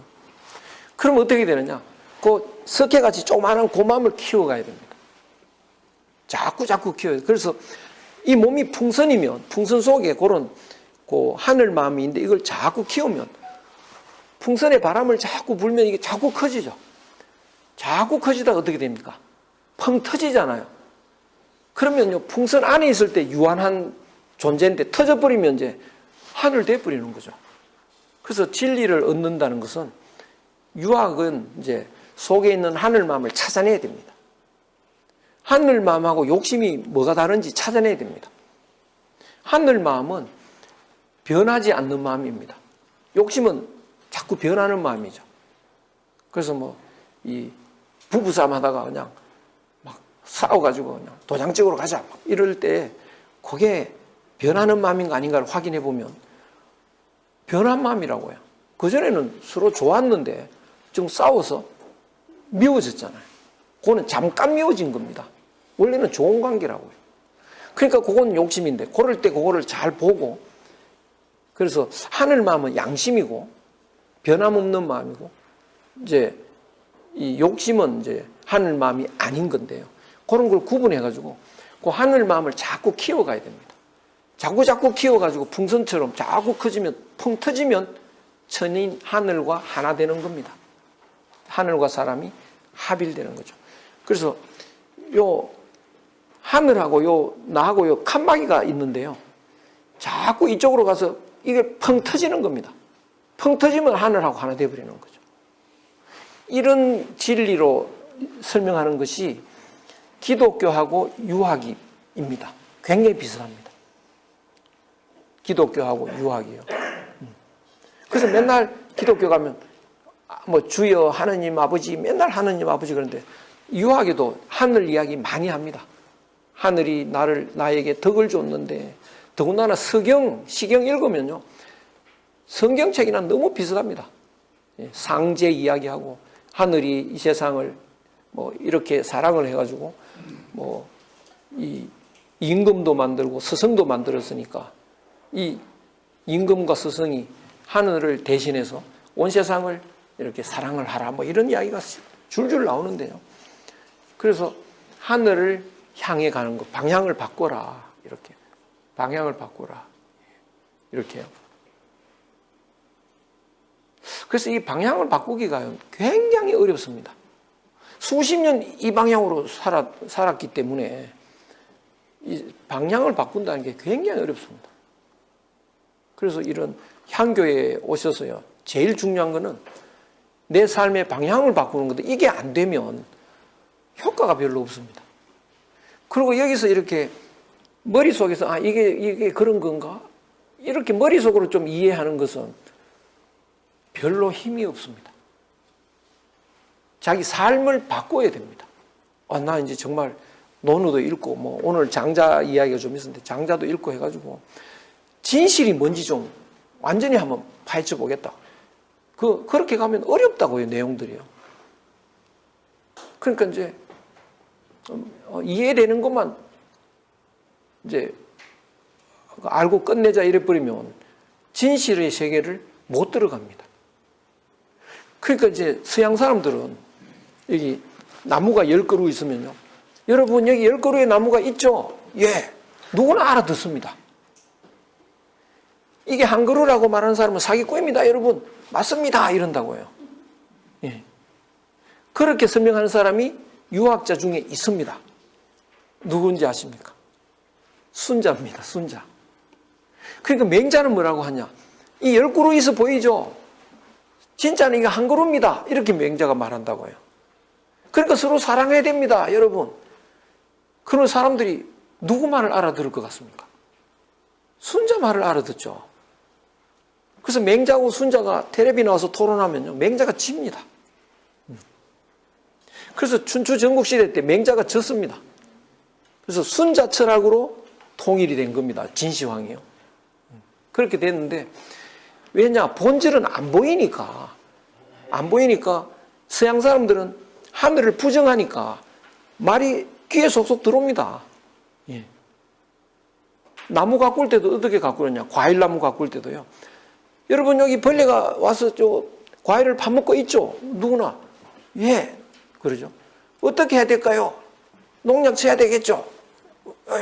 그럼 어떻게 되느냐? 그 석회같이 조그마한 그 마음을 키워가야 됩니다. 자꾸 키워요. 그래서 이 몸이 풍선이면 풍선 속에 그런 그 하늘 마음이 있는데 이걸 자꾸 키우면 풍선에 바람을 자꾸 불면 이게 자꾸 커지죠. 자꾸 커지다가 어떻게 됩니까? 펑 터지잖아요. 그러면요, 풍선 안에 있을 때 유한한 존재인데 터져버리면 이제 하늘 돼버리는 거죠. 그래서 진리를 얻는다는 것은 유학은 이제 속에 있는 하늘 마음을 찾아내야 됩니다. 하늘 마음하고 욕심이 뭐가 다른지 찾아내야 됩니다. 하늘 마음은 변하지 않는 마음입니다. 욕심은 자꾸 변하는 마음이죠. 그래서 이 부부싸움 하다가 그냥 막 싸워가지고 그냥 도장 찍으러 가자 이럴 때 그게 변하는 마음인가 아닌가를 확인해 보면 변한 마음이라고요. 그전에는 서로 좋았는데 좀 싸워서 미워졌잖아요. 그거는 잠깐 미워진 겁니다. 원래는 좋은 관계라고요. 그러니까 그건 욕심인데 그럴 때 그거를 잘 보고 그래서 하늘 마음은 양심이고 변함없는 마음이고 이제 이 욕심은 이제 하늘 마음이 아닌 건데요. 그런 걸 구분해 가지고 그 하늘 마음을 자꾸 키워가야 됩니다. 자꾸 키워가지고 풍선처럼 자꾸 커지면 펑 터지면 천인 하늘과 하나 되는 겁니다. 하늘과 사람이 합일되는 거죠. 그래서 요 하늘하고 요 나하고 요 칸막이가 있는데요. 자꾸 이쪽으로 가서 이게 펑 터지는 겁니다. 펑 터지면 하늘하고 하나 되어버리는 거죠. 이런 진리로 설명하는 것이 기독교하고 유학입니다. 굉장히 비슷합니다. 기독교하고 유학이요. 그래서 맨날 기독교 가면 주여 하느님 아버지 맨날 하느님 아버지 그런데 유학에도 하늘 이야기 많이 합니다. 하늘이 나에게 덕을 줬는데 더군다나 시경 읽으면요. 성경책이랑 너무 비슷합니다. 상제 이야기하고 하늘이 이 세상을 이렇게 사랑을 해가지고 이 임금도 만들고 스승도 만들었으니까 이 임금과 스승이 하늘을 대신해서 온 세상을 이렇게 사랑을 하라 이런 이야기가 줄줄 나오는데요. 그래서 하늘을 향해 가는 것, 방향을 바꿔라 이렇게 방향을 바꿔라 이렇게요. 그래서 이 방향을 바꾸기가 굉장히 어렵습니다. 수십 년 이 방향으로 살았기 때문에 이 방향을 바꾼다는 게 굉장히 어렵습니다. 그래서 이런 향교에 오셔서요. 제일 중요한 거는 내 삶의 방향을 바꾸는 건데 이게 안 되면 효과가 별로 없습니다. 그리고 여기서 이렇게 머릿속에서 이게 그런 건가? 이렇게 머릿속으로 좀 이해하는 것은 별로 힘이 없습니다. 자기 삶을 바꿔야 됩니다. 나 이제 정말 논어도 읽고 오늘 장자 이야기가 좀 있었는데 장자도 읽고 해가지고 진실이 뭔지 좀 완전히 한번 파헤쳐 보겠다. 그렇게 가면 어렵다고요, 내용들이요. 그러니까 이제 이해되는 것만 이제 알고 끝내자 이래버리면 진실의 세계를 못 들어갑니다. 그러니까 이제 서양 사람들은 여기 나무가 10그루 있으면요. 여러분 여기 10그루의 나무가 있죠? 예. 누구나 알아듣습니다. 이게 한 그루라고 말하는 사람은 사기꾼입니다. 여러분 맞습니다. 이런다고요. 예. 그렇게 설명하는 사람이 유학자 중에 있습니다. 누군지 아십니까? 순자입니다. 순자. 그러니까 맹자는 뭐라고 하냐? 이 10그루 있어 보이죠? 진짜는 이게 한 그루입니다. 이렇게 맹자가 말한다고요. 그러니까 서로 사랑해야 됩니다. 여러분. 그런 사람들이 누구 말을 알아들을 것 같습니까? 순자 말을 알아듣죠. 그래서 맹자하고 순자가 텔레비 나와서 토론하면요. 맹자가 집니다. 그래서 춘추 전국시대 때 맹자가 졌습니다. 그래서 순자 철학으로 통일이 된 겁니다. 진시황이요. 그렇게 됐는데 왜냐? 본질은 안 보이니까. 안 보이니까 서양 사람들은 하늘을 부정하니까 말이 귀에 속속 들어옵니다. 예. 나무 가꿀 때도 어떻게 가꾸느냐? 과일나무 가꿀 때도요. 여러분 여기 벌레가 와서 과일을 파먹고 있죠? 누구나. 예. 그러죠. 어떻게 해야 될까요? 농약 쳐야 되겠죠?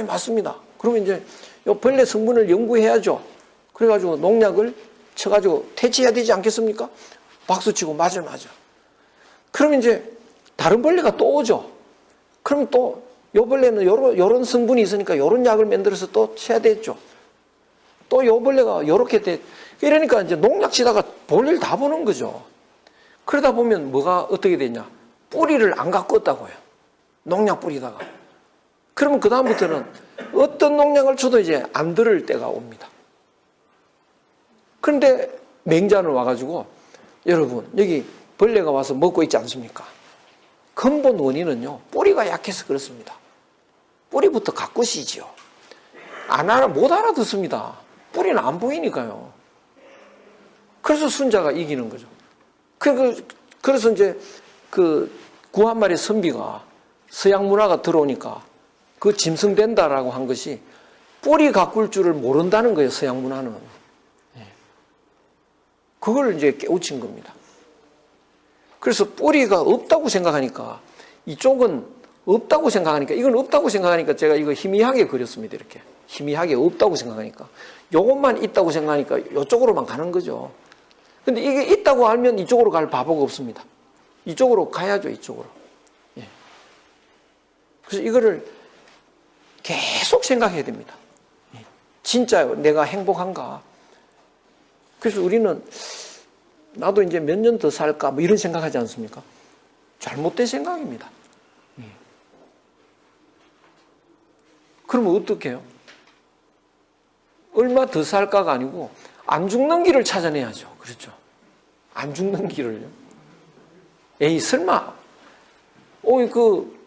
맞습니다. 그러면 이제 이 벌레 성분을 연구해야죠. 그래가지고 농약을 쳐가지고 퇴치해야 되지 않겠습니까? 박수치고 맞아. 그러면 이제 다른 벌레가 또 오죠. 그럼 또 요 벌레는 요런 성분이 있으니까 요런 약을 만들어서 또 쳐야 되겠죠. 또 요 벌레가 요렇게 돼. 이러니까 이제 농약 치다가 볼일 다 보는 거죠. 그러다 보면 뭐가 어떻게 되냐? 뿌리를 안 가꿨다고요. 농약 뿌리다가. 그러면 그다음부터는 어떤 농약을 쳐도 이제 안 들을 때가 옵니다. 그런데 맹자는 와가지고 여러분 여기 벌레가 와서 먹고 있지 않습니까? 근본 원인은요. 뿌리가 약해서 그렇습니다. 뿌리부터 가꾸시지요. 못 알아듣습니다. 뿌리는 안 보이니까요. 그래서 순자가 이기는 거죠. 그래서 이제 그 구한말의 선비가 서양 문화가 들어오니까 그 짐승된다라고 한 것이 뿌리 가꿀 줄을 모른다는 거예요. 서양 문화는. 그걸 이제 깨우친 겁니다. 그래서 뿌리가 없다고 생각하니까 이쪽은 없다고 생각하니까 이건 없다고 생각하니까 제가 이거 희미하게 그렸습니다. 이렇게 희미하게 없다고 생각하니까 요것만 있다고 생각하니까 이쪽으로만 가는 거죠. 근데 이게 있다고 알면 이쪽으로 갈 바보가 없습니다. 이쪽으로 가야죠. 이쪽으로. 예. 그래서 이거를 계속 생각해야 됩니다. 진짜요? 내가 행복한가? 그래서 우리는 나도 이제 몇 년 더 살까? 뭐 이런 생각하지 않습니까? 잘못된 생각입니다. 그러면 어떻게 해요? 얼마 더 살까가 아니고 안 죽는 길을 찾아내야죠. 그렇죠? 안 죽는 길을요. 에이 설마 그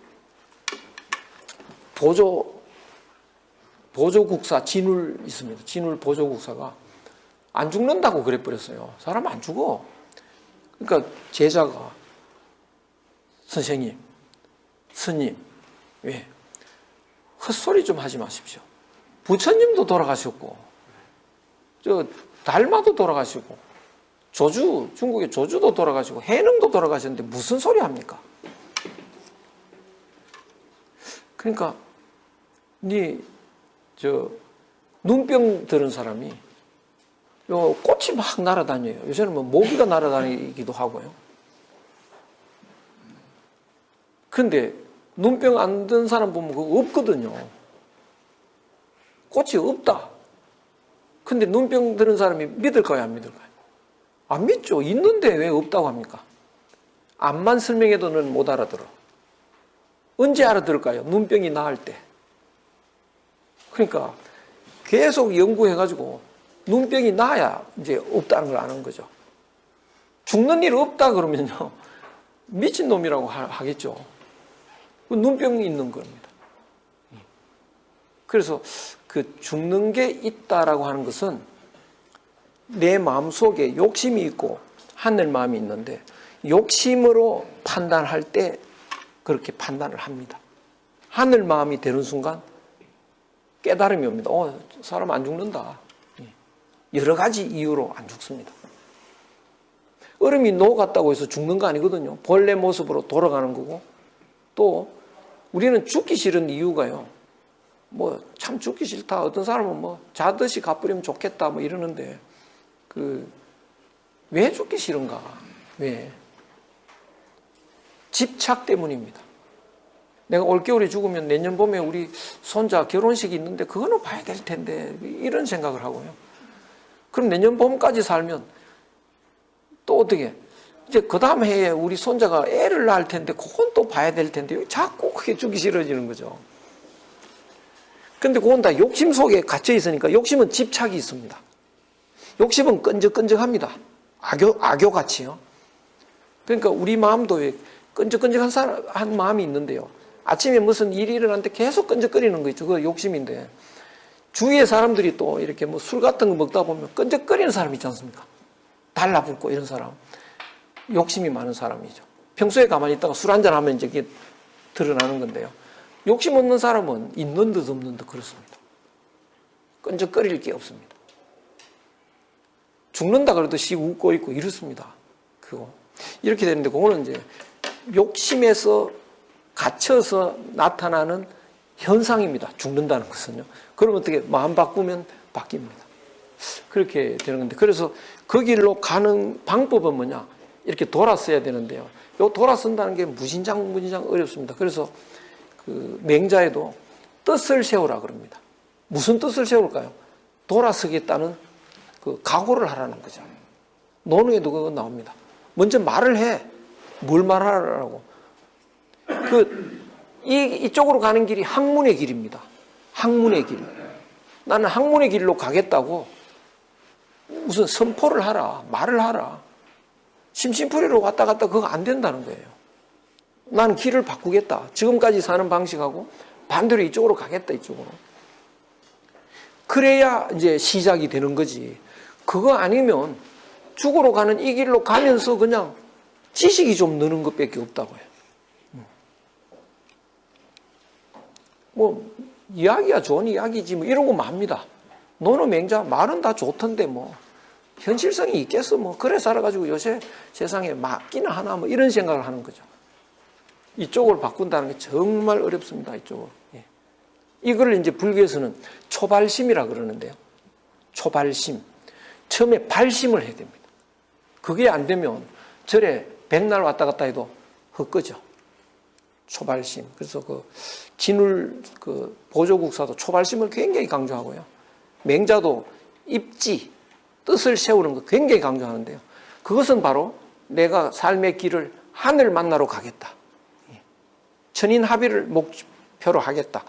보조국사 진울 있습니다. 진울 보조국사가 안 죽는다고 그래버렸어요. 사람 안 죽어. 그러니까 제자가 선생님, 스님, 왜? 헛소리 좀 하지 마십시오. 부처님도 돌아가셨고, 달마도 돌아가시고, 중국의 조주도 돌아가시고, 해능도 돌아가셨는데 무슨 소리 합니까? 그러니까, 눈병 들은 사람이 꽃이 막 날아다녀요. 요새는 뭐 모기가 날아다니기도 하고요. 그런데 눈병 안 든 사람 보면 그거 없거든요. 꽃이 없다. 근데 눈병 들은 사람이 믿을까요? 안 믿을까요? 안 믿죠. 있는데 왜 없다고 합니까? 암만 설명해도 는 못 알아들어. 언제 알아들을까요? 눈병이 나을 때. 그러니까 계속 연구해가지고 눈병이 나야 이제 없다는 걸 아는 거죠. 죽는 일 없다 그러면요. 미친놈이라고 하겠죠. 눈병이 있는 겁니다. 그래서 그 죽는 게 있다라고 하는 것은 내 마음속에 욕심이 있고 하늘 마음이 있는데 욕심으로 판단할 때 그렇게 판단을 합니다. 하늘 마음이 되는 순간 깨달음이 옵니다. 사람 안 죽는다. 여러 가지 이유로 안 죽습니다. 얼음이 녹았다고 해서 죽는 거 아니거든요. 본래 모습으로 돌아가는 거고, 또 우리는 죽기 싫은 이유가요. 뭐 참 죽기 싫다. 어떤 사람은 뭐 자듯이 가버리면 좋겠다 뭐 이러는데, 왜 죽기 싫은가? 왜? 집착 때문입니다. 내가 올겨울에 죽으면 내년 봄에 우리 손자 결혼식이 있는데 그거는 봐야 될 텐데, 이런 생각을 하고요. 그럼 내년 봄까지 살면 또 어떻게? 이제 그 다음 해에 우리 손자가 애를 낳을 텐데 그건 또 봐야 될 텐데, 자꾸 그게 죽기 싫어지는 거죠. 근데 그건 다 욕심 속에 갇혀 있으니까. 욕심은 집착이 있습니다. 욕심은 끈적끈적합니다. 악교같이요. 그러니까 우리 마음도 끈적끈적한 마음이 있는데요. 아침에 무슨 일이 일어났는데 계속 끈적거리는 거 있죠. 그거 욕심인데, 주위의 사람들이 또 이렇게 뭐 술 같은 거 먹다 보면 끈적거리는 사람 있지 않습니까? 달라붙고 이런 사람. 욕심이 많은 사람이죠. 평소에 가만히 있다가 술 한잔 하면 이제 이게 드러나는 건데요. 욕심 없는 사람은 있는 듯 없는 듯 그렇습니다. 끈적거릴 게 없습니다. 죽는다 그래도 씩 웃고 있고 이렇습니다. 그거. 이렇게 되는데, 그거는 이제 욕심에서 갇혀서 나타나는 현상입니다. 죽는다는 것은요. 그러면 어떻게 마음 바꾸면 바뀝니다. 그렇게 되는 건데, 그래서 그 길로 가는 방법은 뭐냐? 이렇게 돌았어야 되는데요. 요 돌아선다는 게 무진장 어렵습니다. 그래서 그 맹자에도 뜻을 세우라 그럽니다. 무슨 뜻을 세울까요? 돌아서겠다는 그 각오를 하라는 거죠. 논어에도 그거 나옵니다. 먼저 말을 해. 뭘 말하라고? 이쪽으로 가는 길이 학문의 길입니다. 학문의 길. 나는 학문의 길로 가겠다고 무슨 선포를 하라, 말을 하라. 심심풀이로 왔다 갔다 그거 안 된다는 거예요. 나는 길을 바꾸겠다. 지금까지 사는 방식하고 반대로 이쪽으로 가겠다, 이쪽으로. 그래야 이제 시작이 되는 거지. 그거 아니면 죽으러 가는 이 길로 가면서 그냥 지식이 좀 느는 것밖에 없다고요. 뭐 이야기야 좋은 이야기지 뭐 이런 거 맙니다. 너는 맹자 말은 다 좋던데 뭐 현실성이 있겠어 뭐 그래 살아가지고 요새 세상에 맞기는 하나 뭐 이런 생각을 하는 거죠. 이쪽을 바꾼다는 게 정말 어렵습니다. 이쪽으로. 예. 이걸 이제 불교에서는 초발심이라 그러는데요. 초발심. 처음에 발심을 해야 됩니다. 그게 안 되면 절에 백날 왔다 갔다 해도 헛거죠. 초발심. 그래서 진울 보조국사도 초발심을 굉장히 강조하고요. 맹자도 입지, 뜻을 세우는 거 굉장히 강조하는데요. 그것은 바로 내가 삶의 길을 하늘 만나러 가겠다. 천인합의를 목표로 하겠다.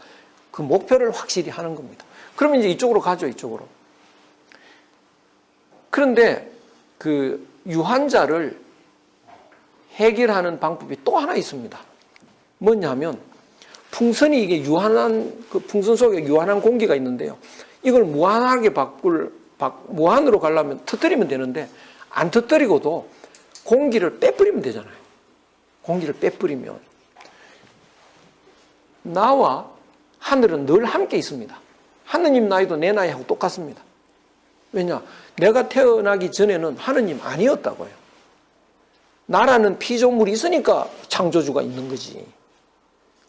그 목표를 확실히 하는 겁니다. 그러면 이제 이쪽으로 가죠, 이쪽으로. 그런데 그 유한자를 해결하는 방법이 또 하나 있습니다. 뭐냐면 풍선이 이게 유한한 그 풍선 속에 유한한 공기가 있는데요. 이걸 무한하게 무한으로 가려면 터뜨리면 되는데 안 터뜨리고도 공기를 빼버리면 되잖아요. 공기를 빼버리면 나와 하늘은 늘 함께 있습니다. 하느님 나이도 내 나이하고 똑같습니다. 왜냐? 내가 태어나기 전에는 하느님 아니었다고요. 나라는 피조물이 있으니까 창조주가 있는 거지.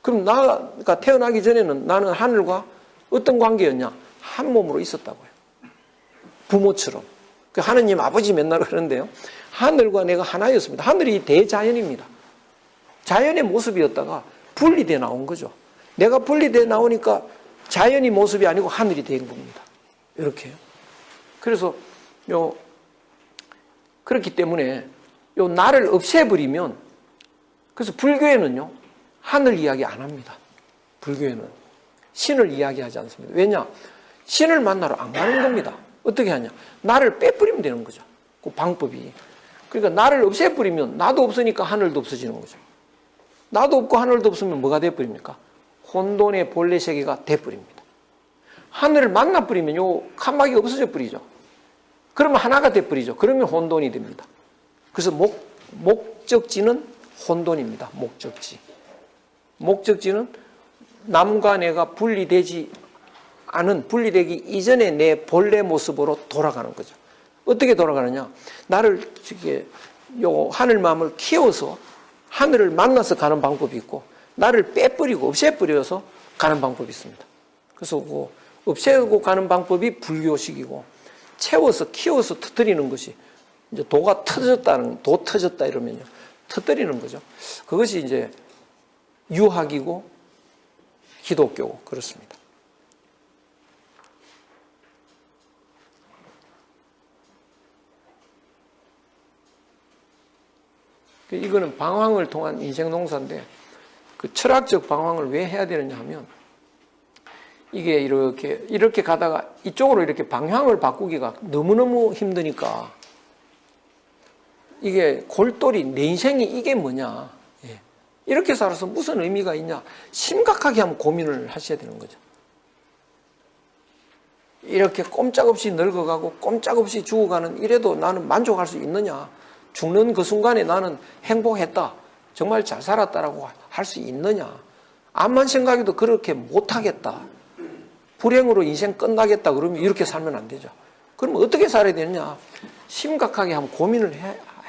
그럼 나가 태어나기 전에는 나는 하늘과 어떤 관계였냐? 한 몸으로 있었다고요. 부모처럼. 그 하느님 아버지 맨날 그러는데요. 하늘과 내가 하나였습니다. 하늘이 대자연입니다. 자연의 모습이었다가 분리돼 나온 거죠. 내가 분리돼 나오니까 자연이 모습이 아니고 하늘이 된 겁니다. 이렇게요. 그래서 그렇기 때문에 나를 없애버리면, 그래서 불교에는요 하늘 이야기 안 합니다. 불교에는 신을 이야기하지 않습니다. 왜냐? 신을 만나러 안 가는 겁니다. 어떻게 하냐? 나를 빼버리면 되는 거죠. 그 방법이. 그러니까 나를 없애버리면 나도 없으니까 하늘도 없어지는 거죠. 나도 없고 하늘도 없으면 뭐가 돼버립니까? 혼돈의 본래 세계가 돼버립니다. 하늘을 만나버리면 요 칸막이 없어져 버리죠. 그러면 하나가 돼버리죠. 그러면 혼돈이 됩니다. 그래서 목적지는 혼돈입니다. 목적지는 남과 내가 분리되지 아는 분리되기 이전에 내 본래 모습으로 돌아가는 거죠. 어떻게 돌아가느냐? 나를 요 하늘 마음을 키워서 하늘을 만나서 가는 방법이 있고 나를 빼버리고 없애버려서 가는 방법이 있습니다. 그래서 그 없애고 가는 방법이 불교식이고 채워서 키워서 터뜨리는 것이 이제 도가 터졌다는 도 터졌다 이러면요 터뜨리는 거죠. 그것이 이제 유학이고 기독교고 그렇습니다. 이거는 방황을 통한 인생 농사인데 그 철학적 방황을 왜 해야 되느냐 하면 이게 이렇게 가다가 이쪽으로 이렇게 방향을 바꾸기가 너무너무 힘드니까 이게 골똘히 내 인생이 이게 뭐냐 이렇게 살아서 무슨 의미가 있냐 심각하게 한번 고민을 하셔야 되는 거죠. 이렇게 꼼짝없이 늙어가고 꼼짝없이 죽어가는 이래도 나는 만족할 수 있느냐 죽는 그 순간에 나는 행복했다 정말 잘 살았다라고 할 수 있느냐 암만 생각해도 그렇게 못하겠다 불행으로 인생 끝나겠다 그러면 이렇게 살면 안 되죠. 그럼 어떻게 살아야 되느냐 심각하게 한번 고민을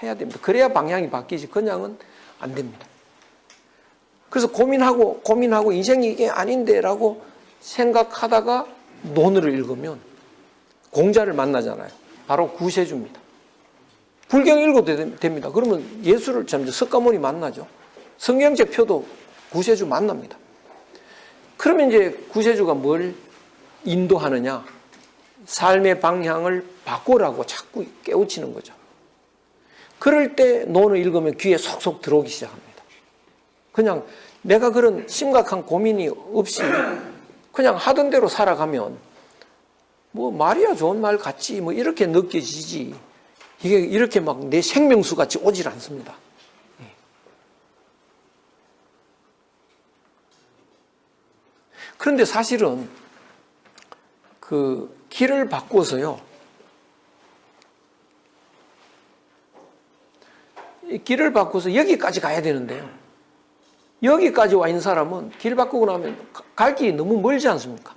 해야 됩니다. 그래야 방향이 바뀌지 그냥은 안 됩니다. 그래서 고민하고 인생이 이게 아닌데 라고 생각하다가 논어를 읽으면 공자를 만나잖아요. 바로 구세주입니다. 불경 읽어도 됩니다. 그러면 예수를 석가모니 만나죠. 성경책 펴도 구세주 만납니다. 그러면 이제 구세주가 뭘 인도하느냐 삶의 방향을 바꾸라고 자꾸 깨우치는 거죠. 그럴 때 논을 읽으면 귀에 속속 들어오기 시작합니다. 그냥 내가 그런 심각한 고민이 없이 그냥 하던 대로 살아가면 뭐 말이야 좋은 말 같지 뭐 이렇게 느껴지지 이게 이렇게 막 내 생명수 같이 오질 않습니다. 그런데 사실은 그 길을 바꿔서요. 이 길을 바꿔서 여기까지 가야 되는데요. 여기까지 와 있는 사람은 길 바꾸고 나면 갈 길이 너무 멀지 않습니까?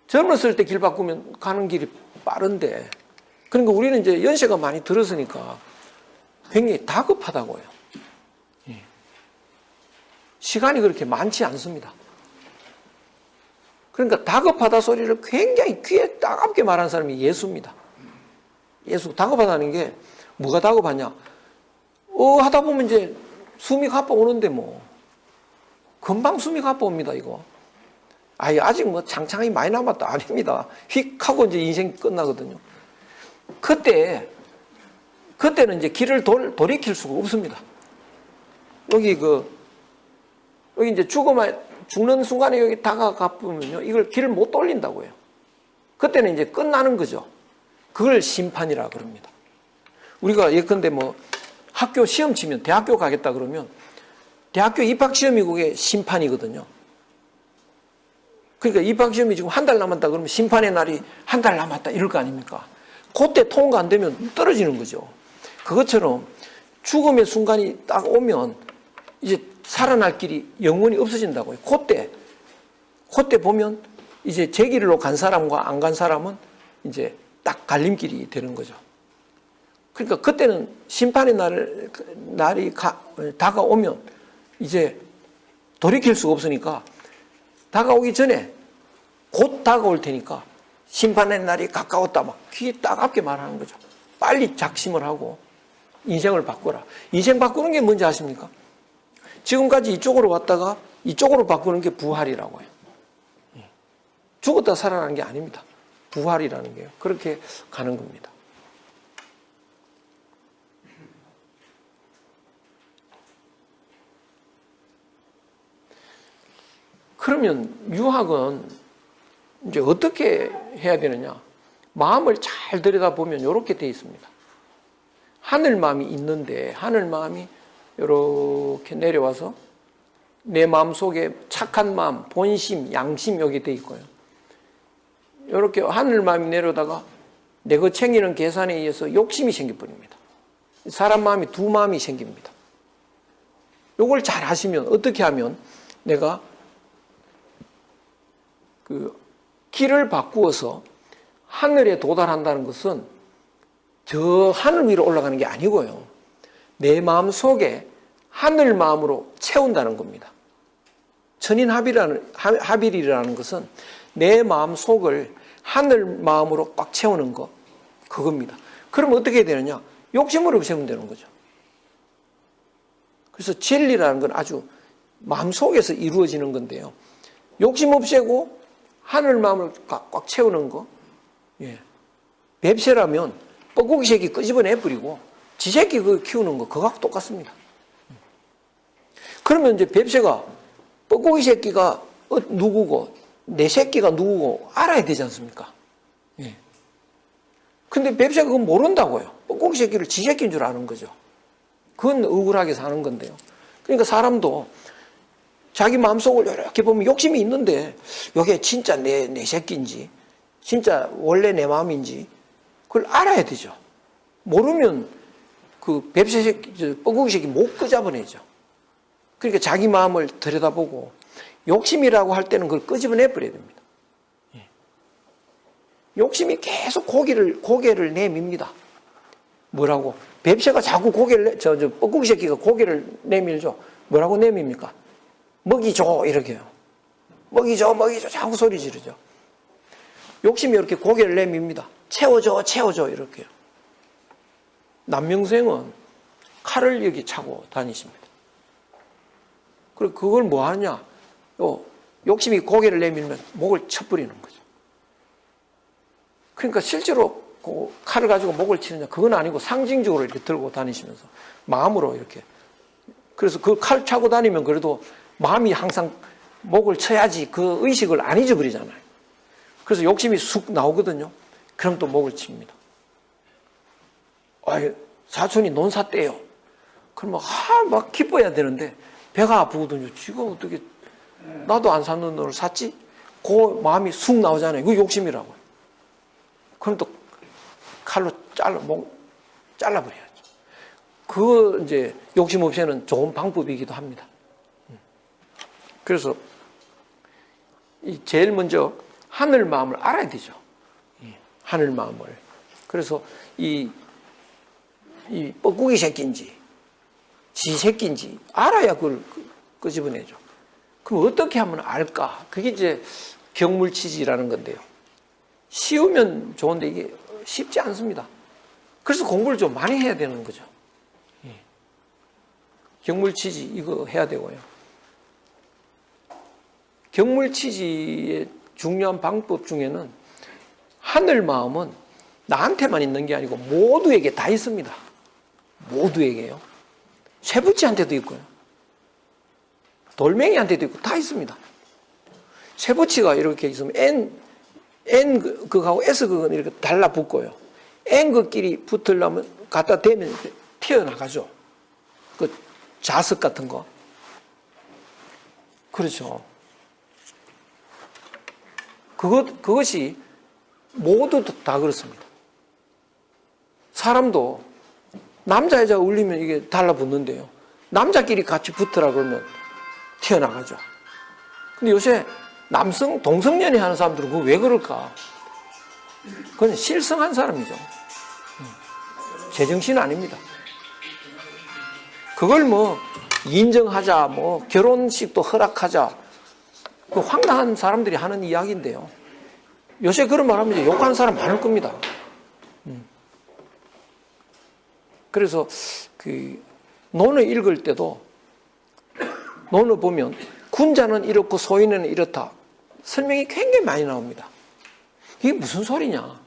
젊었을 때 길 바꾸면 가는 길이 빠른데 그러니까 우리는 이제 연세가 많이 들었으니까 굉장히 다급하다고요. 시간이 그렇게 많지 않습니다. 그러니까 다급하다 소리를 굉장히 귀에 따갑게 말하는 사람이 예수입니다. 예수 다급하다는 게 뭐가 다급하냐? 하다 보면 이제 숨이 가빠 오는데 뭐 금방 숨이 가빠 옵니다 이거. 아직 뭐 창창이 많이 남았다 아닙니다. 휙 하고 이제 인생이 끝나거든요. 그때는 이제 길을 돌이킬 수가 없습니다. 여기 이제 죽는 순간에 여기 다가가 보면요. 이걸 길을 못 돌린다고요. 그때는 이제 끝나는 거죠. 그걸 심판이라 그럽니다. 우리가 예컨대 뭐 학교 시험 치면 대학교 가겠다 그러면 대학교 입학시험이 그게 심판이거든요. 그러니까 입학시험이 지금 한 달 남았다 그러면 심판의 날이 한 달 남았다 이럴 거 아닙니까? 그때 통과 안 되면 떨어지는 거죠. 그것처럼 죽음의 순간이 딱 오면 이제 살아날 길이 영원히 없어진다고요. 그때 보면 이제 제 길로 간 사람과 안 간 사람은 이제 딱 갈림길이 되는 거죠. 그러니까 그때는 심판의 날이 다가오면 이제 돌이킬 수가 없으니까 다가오기 전에 곧 다가올 테니까 심판의 날이 가까웠다 막 귀에 따갑게 말하는 거죠. 빨리 작심을 하고 인생을 바꾸라. 인생 바꾸는 게 뭔지 아십니까? 지금까지 이쪽으로 왔다가 이쪽으로 바꾸는 게 부활이라고 해요. 죽었다 살아나는 게 아닙니다. 부활이라는 게요. 그렇게 가는 겁니다. 그러면 유학은 이제 어떻게 해야 되느냐? 마음을 잘 들여다보면 이렇게 되어 있습니다. 하늘 마음이 있는데 하늘 마음이 이렇게 내려와서 내 마음 속에 착한 마음, 본심, 양심 여기 되어 있고요. 이렇게 하늘 마음이 내려다가 내 거 챙기는 계산에 의해서 욕심이 생겨버립니다. 사람 마음이 두 마음이 생깁니다. 이걸 잘 하시면 어떻게 하면 내가 그 길을 바꾸어서 하늘에 도달한다는 것은 저 하늘 위로 올라가는 게 아니고요. 내 마음 속에 하늘 마음으로 채운다는 겁니다. 천인합일이라는 것은 내 마음 속을 하늘 마음으로 꽉 채우는 거, 그겁니다. 그러면 어떻게 해야 되느냐? 욕심을 없애면 되는 거죠. 그래서 진리라는 건 아주 마음속에서 이루어지는 건데요. 욕심 없애고 하늘 마음을 꽉 채우는 거. 예. 뱁새라면 뻐꾸기 새끼 끄집어내버리고 지 새끼 그거 키우는 거 그거하고 똑같습니다. 그러면 이제 뱁새가 뻐꾸기 새끼가 누구고 내 새끼가 누구고 알아야 되지 않습니까? 예. 근데 뱁새가 그건 모른다고요. 뻐꾸기 새끼를 지 새끼인 줄 아는 거죠. 그건 억울하게 사는 건데요. 그러니까 사람도 자기 마음속을 이렇게 보면 욕심이 있는데 이게 진짜 내 새끼인지 진짜 원래 내 마음인지 그걸 알아야 되죠. 모르면 그 뱁새 새끼, 뻐꾸기 새끼 못 끄잡아내죠. 그러니까 자기 마음을 들여다보고 욕심이라고 할 때는 그걸 끄집어내버려야 됩니다. 욕심이 계속 고개를 내밉니다. 뭐라고? 뱁새가 자꾸 뻐꾸기 새끼가 고개를 내밀죠. 뭐라고 내밉니까? 먹이 줘, 이렇게요. 먹이 줘, 자꾸 소리 지르죠. 욕심이 이렇게 고개를 내밉니다. 채워줘, 이렇게요. 남명생은 칼을 여기 차고 다니십니다. 그리고 그걸 뭐 하냐? 욕심이 고개를 내밀면 목을 쳐버리는 거죠. 그러니까 실제로 그 칼을 가지고 목을 치느냐? 그건 아니고 상징적으로 이렇게 들고 다니시면서 마음으로 이렇게. 그래서 그 칼 차고 다니면 그래도 마음이 항상 목을 쳐야지 그 의식을 안 잊어버리잖아요. 그래서 욕심이 쑥 나오거든요. 그럼 또 목을 칩니다. 사촌이 논 샀대요. 그러면 막 기뻐야 되는데 배가 아프거든요. 지금 어떻게 나도 안 샀는 논을 샀지? 그 마음이 쑥 나오잖아요. 그거 욕심이라고요. 그럼 또 칼로 잘라버려야죠. 그거 이제 욕심 없애는 좋은 방법이기도 합니다. 그래서 제일 먼저 하늘 마음을 알아야 되죠. 하늘 마음을. 그래서 이 뻐꾸기 새끼인지 지 새끼인지 알아야 그걸 끄집어내죠. 그럼 어떻게 하면 알까? 그게 이제 경물치지라는 건데요. 쉬우면 좋은데 이게 쉽지 않습니다. 그래서 공부를 좀 많이 해야 되는 거죠. 경물치지 이거 해야 되고요. 경물치지의 중요한 방법 중에는 하늘 마음은 나한테만 있는 게 아니고 모두에게 다 있습니다. 모두에게요. 쇠붙이한테도 있고요. 돌멩이한테도 있고 다 있습니다. 쇠붙이가 이렇게 있으면 N 극하고 S 극은 이렇게 달라붙고요. N 극끼리 붙으려면 갖다 대면 튀어나가죠. 그 자석 같은 거. 그렇죠. 그것이 모두 다 그렇습니다. 사람도 남자 여자가 울리면 이게 달라붙는데요. 남자끼리 같이 붙으라 그러면 튀어나가죠. 근데 요새 동성연애 하는 사람들은 그거 왜 그럴까? 그건 실성한 사람이죠. 제정신 아닙니다. 그걸 뭐 인정하자, 뭐 결혼식도 허락하자, 그 황당한 사람들이 하는 이야기인데요. 요새 그런 말 하면 욕하는 사람 많을 겁니다. 그래서 그 논을 읽을 때도 논을 보면 군자는 이렇고 소인은 이렇다. 설명이 굉장히 많이 나옵니다. 이게 무슨 소리냐?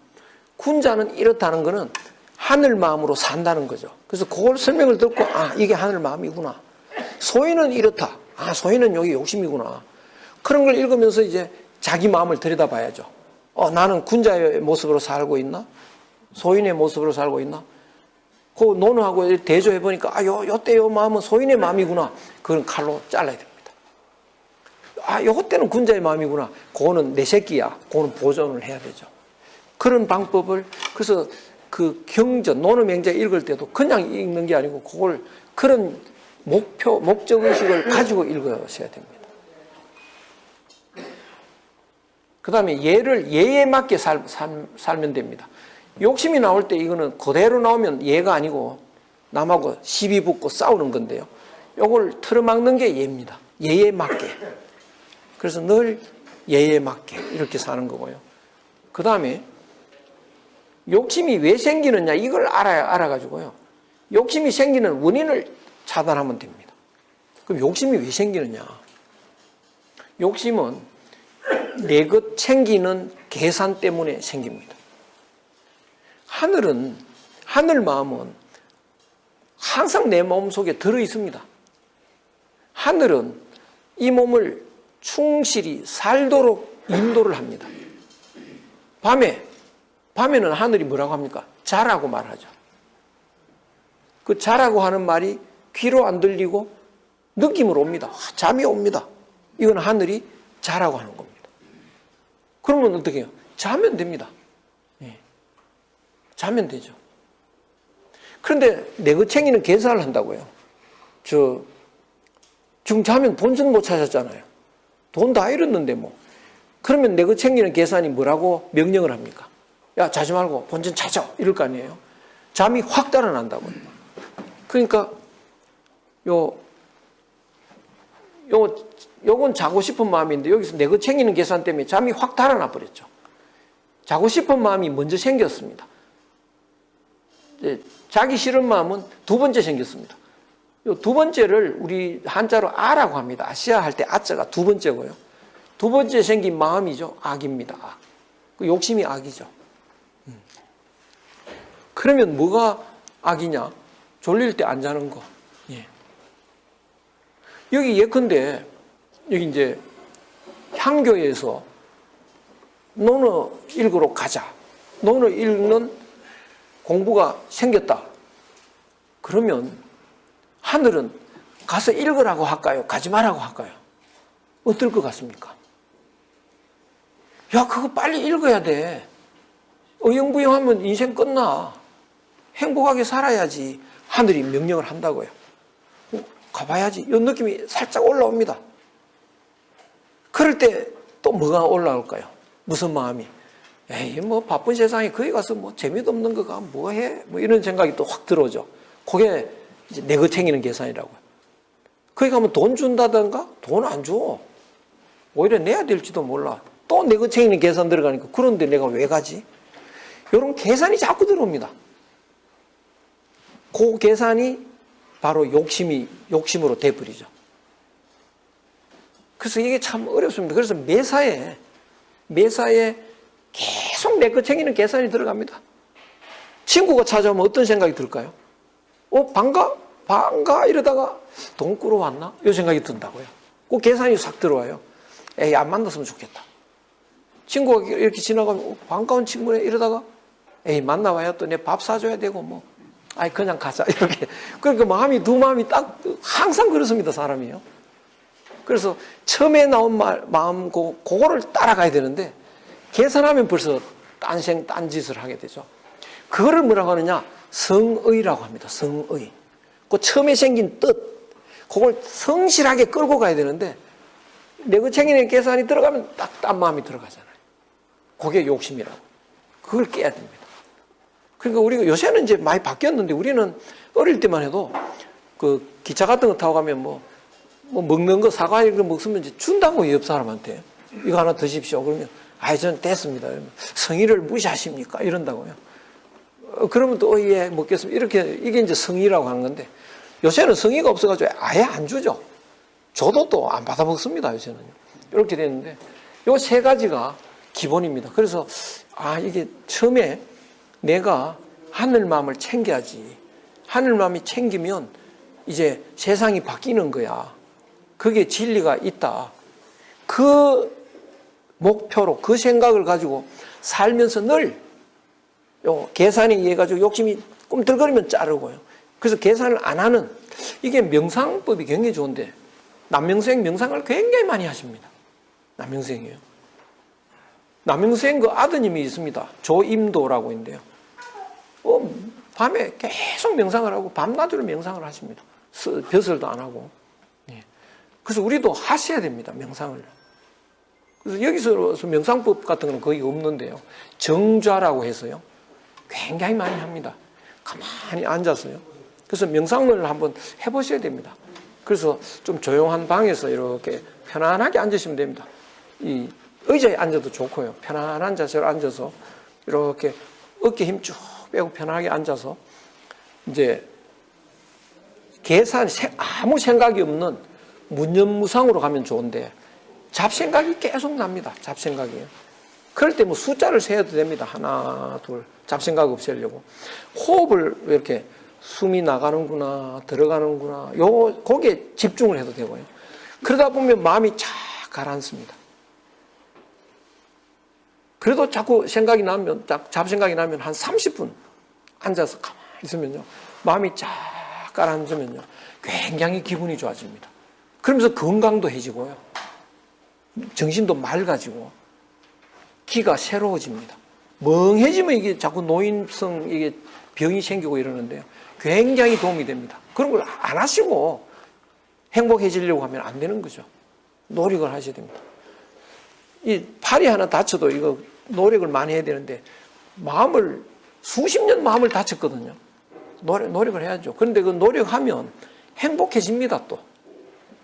군자는 이렇다는 거는 하늘 마음으로 산다는 거죠. 그래서 그걸 설명을 듣고 이게 하늘 마음이구나. 소인은 이렇다. 소인은 여기 욕심이구나. 그런 걸 읽으면서 이제 자기 마음을 들여다봐야죠. 나는 군자의 모습으로 살고 있나? 소인의 모습으로 살고 있나? 그 논하고 대조해보니까 요때 요 마음은 소인의 마음이구나. 그건 칼로 잘라야 됩니다. 요때는 군자의 마음이구나. 그거는 내 새끼야. 그거는 보존을 해야 되죠. 그런 방법을, 그래서 그 경전, 논어맹자 읽을 때도 그냥 읽는 게 아니고 그걸 그런 목적의식을 가지고 읽으셔야 됩니다. 그 다음에 예에 맞게 살면 됩니다. 욕심이 나올 때 이거는 그대로 나오면 예가 아니고 남하고 시비 붙고 싸우는 건데요. 요걸 틀어막는 게 예입니다. 예에 맞게. 그래서 늘 예에 맞게 이렇게 사는 거고요. 그 다음에 욕심이 왜 생기느냐 이걸 알아가지고요. 욕심이 생기는 원인을 차단하면 됩니다. 그럼 욕심이 왜 생기느냐? 욕심은 내 것 챙기는 계산 때문에 생깁니다. 하늘 마음은 항상 내 마음속에 들어있습니다. 하늘은 이 몸을 충실히 살도록 인도를 합니다. 밤에는 하늘이 뭐라고 합니까? 자라고 말하죠. 그 자라고 하는 말이 귀로 안 들리고 느낌으로 옵니다. 잠이 옵니다. 이건 하늘이 자라고 하는 겁니다. 그러면 어떻게 해요? 자면 됩니다. 예. 자면 되죠. 그런데 내 것 챙기는 계산을 한다고요. 지금 자면 본전 못 찾았잖아요. 돈 다 잃었는데 뭐. 그러면 내 것 챙기는 계산이 뭐라고 명령을 합니까? 야, 자지 말고 본전 찾아. 이럴 거 아니에요. 잠이 확 달아난다고요. 그러니까 요건 자고 싶은 마음인데 여기서 내 것 챙기는 계산 때문에 잠이 확 달아나 버렸죠. 자고 싶은 마음이 먼저 생겼습니다. 자기 싫은 마음은 두 번째 생겼습니다. 요 두 번째를 우리 한자로 아라고 합니다. 아시아 할 때 아자가 두 번째고요. 두 번째 생긴 마음이죠. 악입니다. 악. 그 욕심이 악이죠. 그러면 뭐가 악이냐? 졸릴 때 안 자는 거. 예. 여기 예컨대 여기 이제 향교에서 논어 읽으러 가자. 논어 읽는 공부가 생겼다. 그러면 하늘은 가서 읽으라고 할까요? 가지 말라고 할까요? 어떨 것 같습니까? 야, 그거 빨리 읽어야 돼. 어영부영하면 인생 끝나. 행복하게 살아야지. 하늘이 명령을 한다고요. 가봐야지. 이 느낌이 살짝 올라옵니다. 그럴 때 또 뭐가 올라올까요? 무슨 마음이? 에이, 뭐 바쁜 세상에 거기 가서 뭐 재미도 없는 거가 뭐 해? 뭐 이런 생각이 또 확 들어오죠. 그게 이제 내 것 챙기는 계산이라고요. 거기 가면 돈 준다던가? 돈 안 줘. 오히려 내야 될지도 몰라. 또 내 것 챙기는 계산 들어가니까 그런데 내가 왜 가지? 이런 계산이 자꾸 들어옵니다. 그 계산이 바로 욕심으로 돼버리죠. 그래서 이게 참 어렵습니다. 그래서 매사에 계속 내 것 챙기는 계산이 들어갑니다. 친구가 찾아오면 어떤 생각이 들까요? 반가? 이러다가 돈 꾸러 왔나? 이 생각이 든다고요. 그 계산이 싹 들어와요. 에이, 안 만났으면 좋겠다. 친구가 이렇게 지나가면 반가운 친구네 이러다가 에이, 만나봐야 또 내 밥 사줘야 되고 뭐. 아이, 그냥 가자. 이렇게. 그러니까 두 마음이 딱 항상 그렇습니다, 사람이요. 그래서 처음에 나온 마음, 그거를 따라가야 되는데, 계산하면 벌써 딴 짓을 하게 되죠. 그거를 뭐라고 하느냐? 성의라고 합니다, 성의. 그 처음에 생긴 뜻, 그걸 성실하게 끌고 가야 되는데, 내 것 챙기는 계산이 들어가면 딱 딴 마음이 들어가잖아요. 그게 욕심이라고. 그걸 깨야 됩니다. 그러니까 우리가 요새는 이제 많이 바뀌었는데 우리는 어릴 때만 해도 그 기차 같은 거 타고 가면 뭐 먹는 거 사과 이런 거 먹으면 이제 준다고 옆 사람한테 이거 하나 드십시오. 그러면 아이 전 됐습니다. 성의를 무시하십니까? 이런다고요. 그러면 또 예 먹겠습니다. 이렇게 이게 이제 성의라고 하는 건데 요새는 성의가 없어가지고 아예 안 주죠. 줘도 또 안 받아 먹습니다. 요새는 이렇게 되는데 요 세 가지가 기본입니다. 그래서 이게 처음에 내가 하늘 마음을 챙겨야지. 하늘 마음이 챙기면 이제 세상이 바뀌는 거야. 그게 진리가 있다. 그 목표로 그 생각을 가지고 살면서 늘 계산에 의해 가지고 욕심이 꿈틀거리면 자르고요. 그래서 계산을 안 하는 이게 명상법이 굉장히 좋은데 남명생 명상을 굉장히 많이 하십니다. 남명생이에요. 남명생 그 아드님이 있습니다. 조임도라고 있는데요. 밤에 계속 명상을 하고 밤낮으로 명상을 하십니다. 벼슬도 안 하고. 그래서 우리도 하셔야 됩니다. 명상을. 그래서 여기서 명상법 같은 거는 거의 없는데요. 정좌라고 해서요. 굉장히 많이 합니다. 가만히 앉아서요. 그래서 명상을 한번 해보셔야 됩니다. 그래서 좀 조용한 방에서 이렇게 편안하게 앉으시면 됩니다. 이 의자에 앉아도 좋고요. 편안한 자세로 앉아서 이렇게 어깨 힘 쭉 빼고 편하게 앉아서 이제 계산, 아무 생각이 없는 무념무상으로 가면 좋은데 잡생각이 계속 납니다. 잡생각이요. 그럴 때 뭐 숫자를 세어도 됩니다. 하나, 둘. 잡생각 없애려고. 호흡을 이렇게 숨이 나가는구나, 들어가는구나. 거기에 집중을 해도 되고요. 그러다 보면 마음이 착 가라앉습니다. 그래도 자꾸 생각이 나면, 잡생각이 나면 한 30분 앉아서 가만히 있으면요. 마음이 쫙 가라앉으면요. 굉장히 기분이 좋아집니다. 그러면서 건강도 해지고요. 정신도 맑아지고, 기가 새로워집니다. 멍해지면 이게 자꾸 노인성, 이게 병이 생기고 이러는데요. 굉장히 도움이 됩니다. 그런 걸 안 하시고 행복해지려고 하면 안 되는 거죠. 노력을 하셔야 됩니다. 이 팔이 하나 다쳐도 이거 노력을 많이 해야 되는데, 수십 년 마음을 다쳤거든요. 노력을 해야죠. 그런데 그 노력하면 행복해집니다, 또.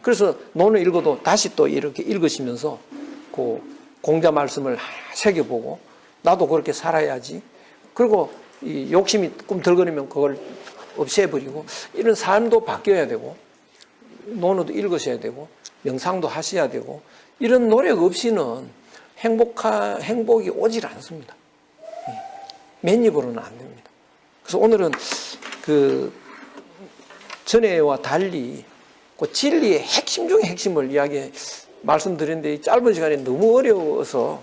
그래서 논을 읽어도 다시 또 이렇게 읽으시면서 그 공자 말씀을 새겨보고, 나도 그렇게 살아야지. 그리고 이 욕심이 꿈틀거리면 그걸 없애버리고, 이런 삶도 바뀌어야 되고, 논어도 읽으셔야 되고, 명상도 하셔야 되고, 이런 노력 없이는 행복이 오질 않습니다. 맨입으로는 안 됩니다. 그래서 오늘은 그 전에와 달리 그 진리의 핵심 중에 핵심을 말씀드렸는데, 이 짧은 시간에 너무 어려워서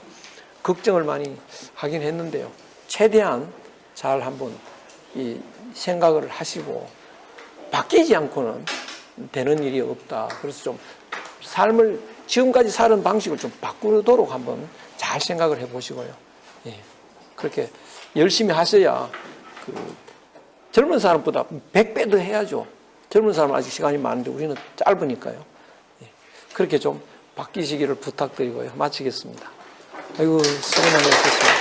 걱정을 많이 하긴 했는데요. 최대한 잘 한번 이 생각을 하시고, 바뀌지 않고는 되는 일이 없다. 그래서 좀 삶을, 지금까지 사는 방식을 좀 바꾸도록 한번 잘 생각을 해 보시고요. 예. 그렇게 열심히 하셔야 젊은 사람보다 100배 더 해야죠. 젊은 사람은 아직 시간이 많은데 우리는 짧으니까요. 예. 그렇게 좀 바뀌시기를 부탁드리고요. 마치겠습니다. 아이고, 수고 많으셨습니다.